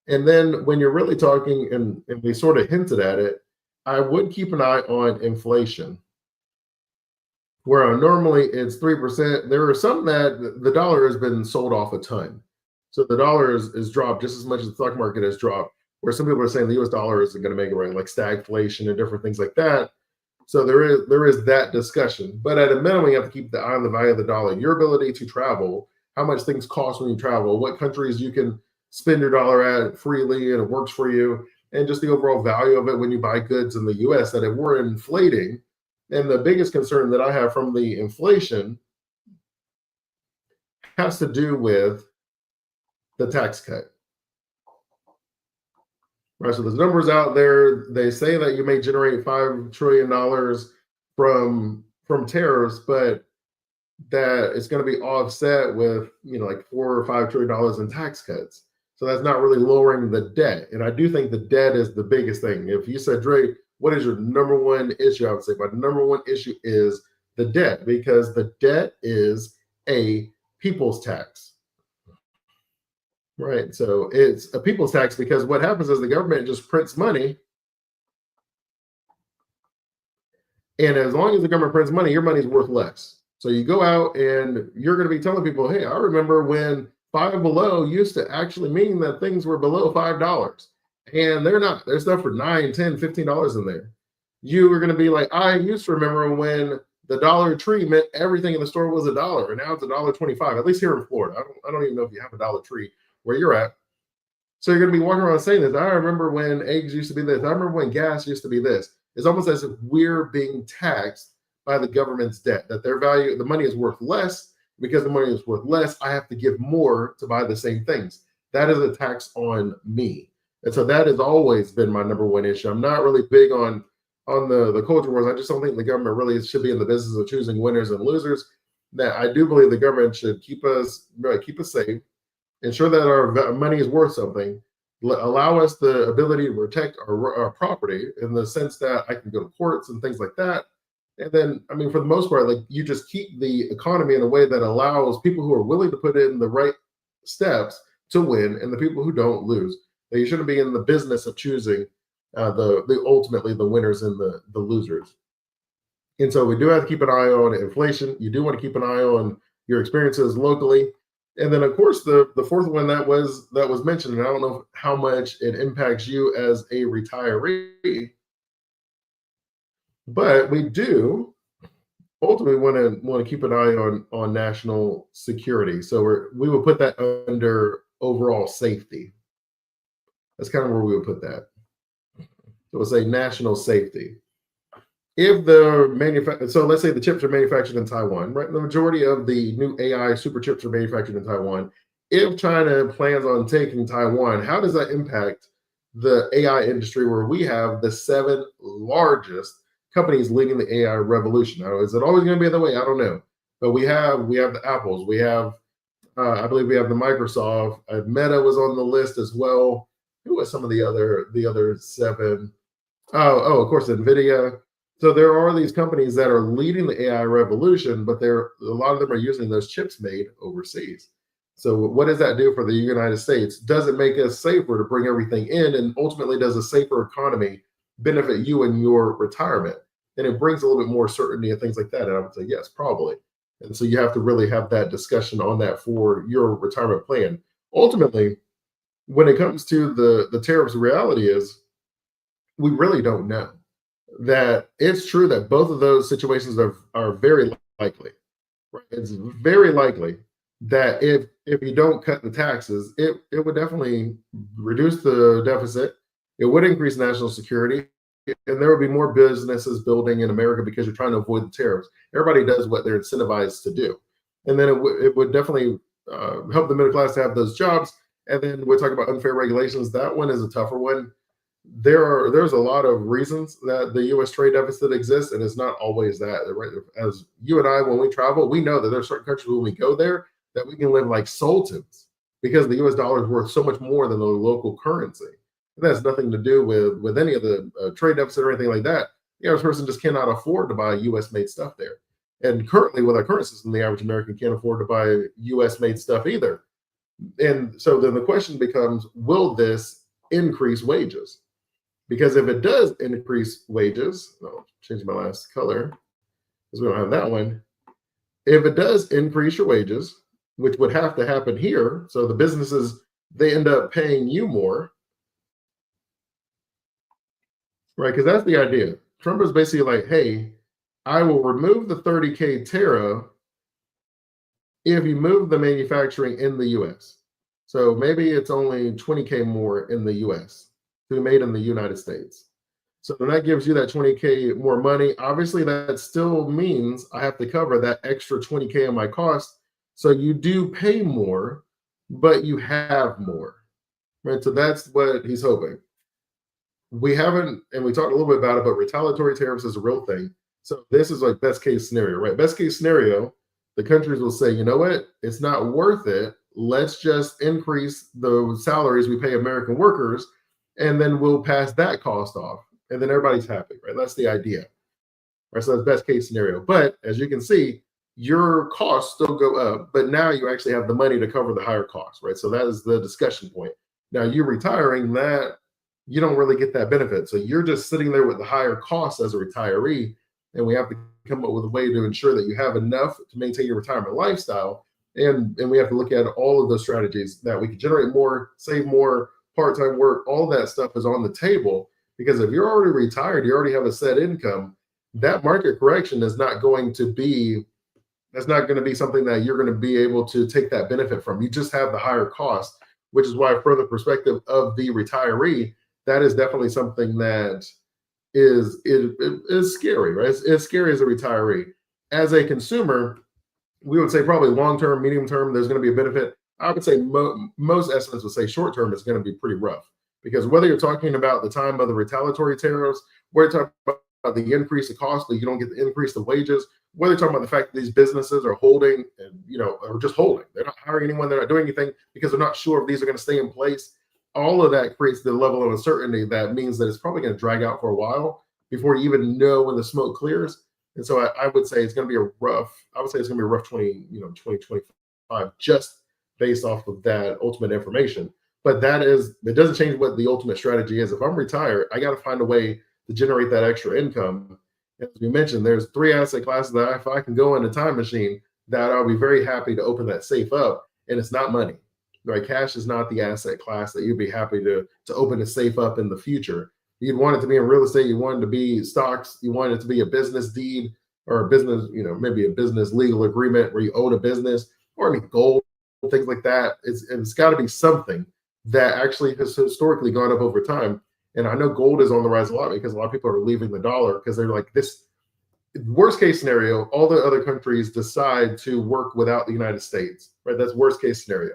And then when you're really talking, and we sort of hinted at it, I would keep an eye on inflation. Where normally it's 3%, there are some that the dollar has been sold off a ton. So the dollar is dropped just as much as the stock market has dropped. Where some people are saying the US dollar isn't going to make it right, like stagflation and different things like that. So there is that discussion. But at a minimum, you have to keep the eye on the value of the dollar, your ability to travel, how much things cost when you travel, what countries you can spend your dollar at freely and it works for you, and just the overall value of it when you buy goods in the US, that if we're inflating, and the biggest concern that I have from the inflation has to do with the tax cut. Right, so there's numbers out there. They say that you may generate $5 trillion from tariffs, but that it's going to be offset with like $4 or $5 trillion in tax cuts. So that's not really lowering the debt. And I do think the debt is the biggest thing. If you said, "Dre, what is your number one issue?" I would say my number one issue is the debt, because the debt is a people's tax. Right. So it's a people's tax because what happens is the government just prints money. And as long as the government prints money, your money's worth less. So you go out and you're going to be telling people, "Hey, I remember when Five Below used to actually mean that things were below $5. And they're not. There's stuff for $9, $10, $15 in there." You are going to be like, "I used to remember when the Dollar Tree meant everything in the store was $1, and now it's $1.25." At least here in Florida. I don't even know if you have a Dollar Tree where you're at. So you're going to be walking around saying this. "I remember when eggs used to be this. I remember when gas used to be this." It's almost as if we're being taxed by the government's debt, that their value, the money is worth less. Because the money is worth less, I have to give more to buy the same things. That is a tax on me. And so that has always been my number one issue. I'm not really big on the culture wars. I just don't think the government really should be in the business of choosing winners and losers. That I do believe the government should keep us safe, ensure that our money is worth something, allow us the ability to protect our property in the sense that I can go to courts and things like that. And then, I mean, for the most part, like, you just keep the economy in a way that allows people who are willing to put in the right steps to win, and the people who don't lose. That you shouldn't be in the business of choosing the ultimately the winners and the losers. And so we do have to keep an eye on inflation. You do want to keep an eye on your experiences locally. And then, of course, the fourth one that was mentioned, and I don't know how much it impacts you as a retiree, but we do ultimately want to keep an eye on national security. So we would put that under overall safety. That's kind of where we would put that. So we'll say national safety. If so let's say the chips are manufactured in Taiwan, right? The majority of the new AI super chips are manufactured in Taiwan. If China plans on taking Taiwan, how does that impact the AI industry, where we have the 7 largest companies leading the AI revolution? Now, is it always going to be the way? I don't know. But we have the Apples, we have I believe we have the Microsoft. Meta was on the list as well. Who was some of the other 7? Oh, of course, NVIDIA. So there are these companies that are leading the AI revolution, but a lot of them are using those chips made overseas. So what does that do for the United States? Does it make us safer to bring everything in, and ultimately does a safer economy benefit you in your retirement? And it brings a little bit more certainty and things like that. And I would say yes, probably. And so you have to really have that discussion on that for your retirement plan. Ultimately, when it comes to the tariffs, the reality is we really don't know. That it's true that both of those situations are very likely. Right? It's very likely that if you don't cut the taxes, it would definitely reduce the deficit. It would increase national security, and there would be more businesses building in America because you're trying to avoid the tariffs. Everybody does what they're incentivized to do, and then it would definitely help the middle class to have those jobs. And then we're talking about unfair regulations. That one is a tougher one. There's a lot of reasons that the U.S. trade deficit exists, and it's not always that. Right? As you and I, when we travel, we know that there are certain countries when we go there that we can live like sultans because the U.S. dollar is worth so much more than the local currency. And that has nothing to do with any of the trade deficit or anything like that. The average person just cannot afford to buy U.S. made stuff there. And currently, with our current system, the average American can't afford to buy U.S. made stuff either. And so then the question becomes, will this increase wages? Because if it does increase wages, I'll change my last color because we don't have that one. If it does increase your wages, which would have to happen here, so the businesses, they end up paying you more, right? Because that's the idea. Trump is basically like, hey, I will remove the 30K tariff if you move the manufacturing in the US. So maybe it's only 20K more in the US to be made in the United States. So then that gives you that 20K more money. Obviously, that still means I have to cover that extra 20K of my cost. So you do pay more, but you have more. Right. So that's what he's hoping. We haven't, and we talked a little bit about it, but retaliatory tariffs is a real thing. So this is like best case scenario, right? Best case scenario, the countries will say, you know what, it's not worth it. Let's just increase the salaries we pay American workers, and then we'll pass that cost off, and then everybody's happy, right? That's the idea, right? So that's best case scenario. But as you can see, your costs still go up, but now you actually have the money to cover the higher costs, right? So that is the discussion point. Now you retiring, that you don't really get that benefit. So you're just sitting there with the higher costs as a retiree, and we have to come up with a way to ensure that you have enough to maintain your retirement lifestyle. And we have to look at all of those strategies that we can generate more, save more, part-time work, all that stuff is on the table. Because if you're already retired, you already have a set income, that market correction is not going to be that's not going to be something that you're going to be able to take that benefit from. You just have the higher cost, which is why, from the perspective of the retiree, that is definitely something that is scary, right? It's scary as a retiree. As a consumer, we would say probably long term, medium term, there's going to be a benefit. I would say most estimates would say short term is going to be pretty rough because whether you're talking about the time of the retaliatory tariffs, whether you're talking about the increase of cost, that you don't get the increase of wages, whether you're talking about the fact that these businesses are holding and are just holding, they're not hiring anyone, they're not doing anything because they're not sure if these are going to stay in place. All of that creates the level of uncertainty that means that it's probably going to drag out for a while before you even know when the smoke clears. And so I would say it's going to be I would say it's going to be a rough 2025 just based off of that ultimate information. But it doesn't change what the ultimate strategy is. If I'm retired, I got to find a way to generate that extra income. As we mentioned, there's 3 asset classes that if I can go in a time machine, that I'll be very happy to open that safe up. And it's not money, right? Cash is not the asset class that you'd be happy to open a safe up in the future. You'd want it to be in real estate. You want it to be stocks. You want it to be a business deed or a business, maybe a business legal agreement where you own a business, or gold, things like that. It's got to be something that actually has historically gone up over time. And I know gold is on the rise a lot because a lot of people are leaving the dollar because they're like, this worst case scenario, all the other countries decide to work without the United States, right? That's worst case scenario.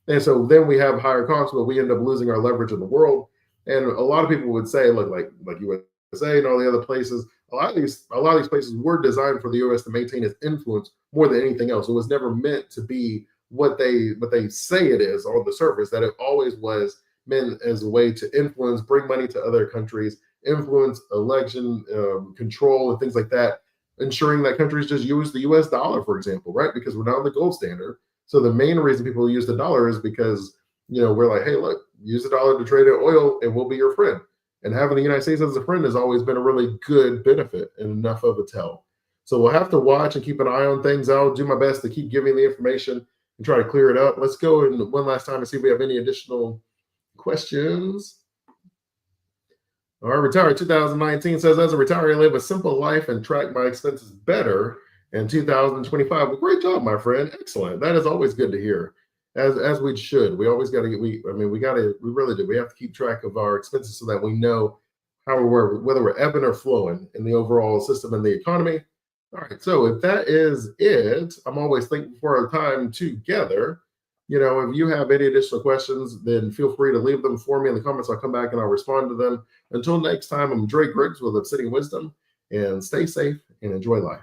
And so then we have higher costs, but we end up losing our leverage in the world. And a lot of people would say, look, like USA and all the other places, a lot of these places were designed for the US to maintain its influence more than anything else. It was never meant to be what they say it is on the surface, that it always was meant as a way to influence, bring money to other countries, influence election control and things like that, ensuring that countries just use the US dollar, for example, right? Because we're now the gold standard. So the main reason people use the dollar is because, we're like, hey, look, use the dollar to trade in oil and we'll be your friend. And having the United States as a friend has always been a really good benefit and enough of a tell. So we'll have to watch and keep an eye on things. I'll do my best to keep giving the information and try to clear it up. Let's go in one last time and see if we have any additional questions. All right, Retired 2019 says, as a retiree, I live a simple life and track my expenses better in 2025. Well, great job, my friend. Excellent. That is always good to hear. As we should. We always got to we really do. We have to keep track of our expenses so that we know whether we're ebbing or flowing in the overall system and the economy. All right. So if that is it, I'm always thankful for our time together. If you have any additional questions, then feel free to leave them for me in the comments. I'll come back and I'll respond to them. Until next time, I'm Dre Griggs with Obsidian Wisdom, and stay safe and enjoy life.